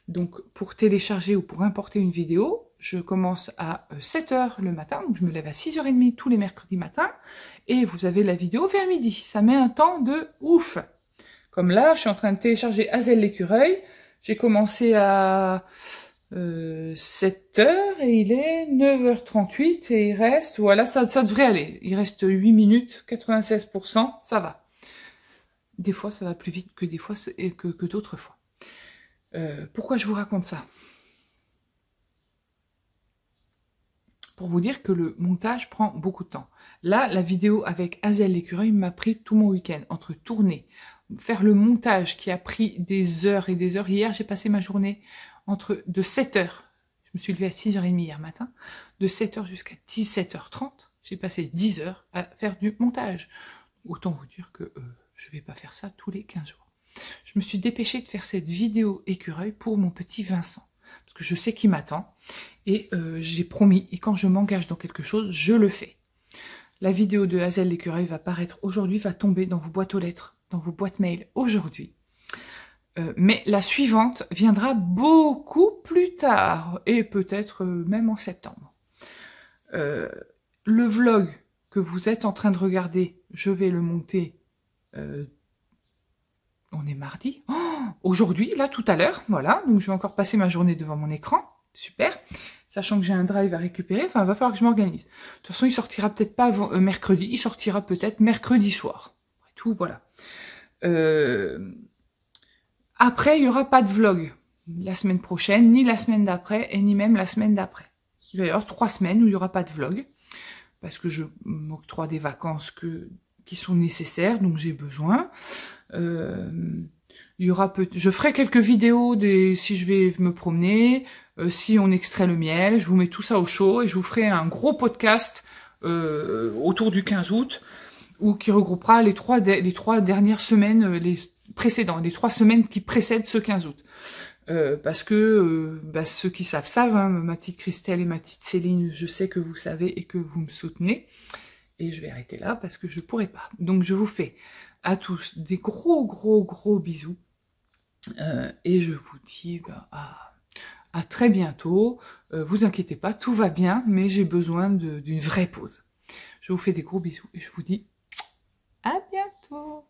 donc pour télécharger ou pour importer une vidéo, je commence à 7h le matin, donc je me lève à 6h30 tous les mercredis matins, et vous avez la vidéo vers midi. Ça met un temps de ouf. Comme là, je suis en train de télécharger Hazel l'écureuil. J'ai commencé à 7h et il est 9h38 et il reste, voilà, ça devrait aller. Il reste 8 minutes, 96%, ça va. Des fois, ça va plus vite que des fois que d'autres fois. Pourquoi je vous raconte ça? Pour vous dire que le montage prend beaucoup de temps. Là, la vidéo avec Hazel l'écureuil m'a pris tout mon week-end, entre tourner, faire le montage qui a pris des heures et des heures. Hier, j'ai passé ma journée de 7h, je me suis levée à 6h30 hier matin, de 7h jusqu'à 17h30, j'ai passé 10 heures à faire du montage. Autant vous dire que je vais pas faire ça tous les 15 jours. Je me suis dépêchée de faire cette vidéo écureuil pour mon petit Vincent, parce que je sais qu'il m'attend, et j'ai promis, et quand je m'engage dans quelque chose, je le fais. La vidéo de Hazel l'écureuil va paraître aujourd'hui, va tomber dans vos boîtes aux lettres, dans vos boîtes mail aujourd'hui. Mais la suivante viendra beaucoup plus tard, et peut-être même en septembre. Le vlog que vous êtes en train de regarder, je vais le monter, on est mardi, aujourd'hui, là, tout à l'heure, voilà, donc je vais encore passer ma journée devant mon écran, super, sachant que j'ai un drive à récupérer, enfin, il va falloir que je m'organise. De toute façon, il sortira peut-être pas avant, mercredi, il sortira peut-être mercredi soir. Tout, voilà. Après, il n'y aura pas de vlog la semaine prochaine, ni la semaine d'après, et ni même la semaine d'après. Il va y avoir 3 semaines où il n'y aura pas de vlog, parce que je m'octroie des vacances qui sont nécessaires, donc j'ai besoin. Il y aura je ferai quelques vidéos si je vais me promener, si on extrait le miel, je vous mets tout ça au chaud, et je vous ferai un gros podcast autour du 15 août, qui regroupera les trois dernières semaines, les 3 semaines qui précèdent ce 15 août. Parce que ceux qui savent, hein, ma petite Christelle et ma petite Céline, je sais que vous savez et que vous me soutenez. Et je vais arrêter là parce que je pourrai pas. Donc je vous fais à tous des gros bisous. Et je vous dis à très bientôt. Vous inquiétez pas, tout va bien, mais j'ai besoin d'une vraie pause. Je vous fais des gros bisous et je vous dis à bientôt.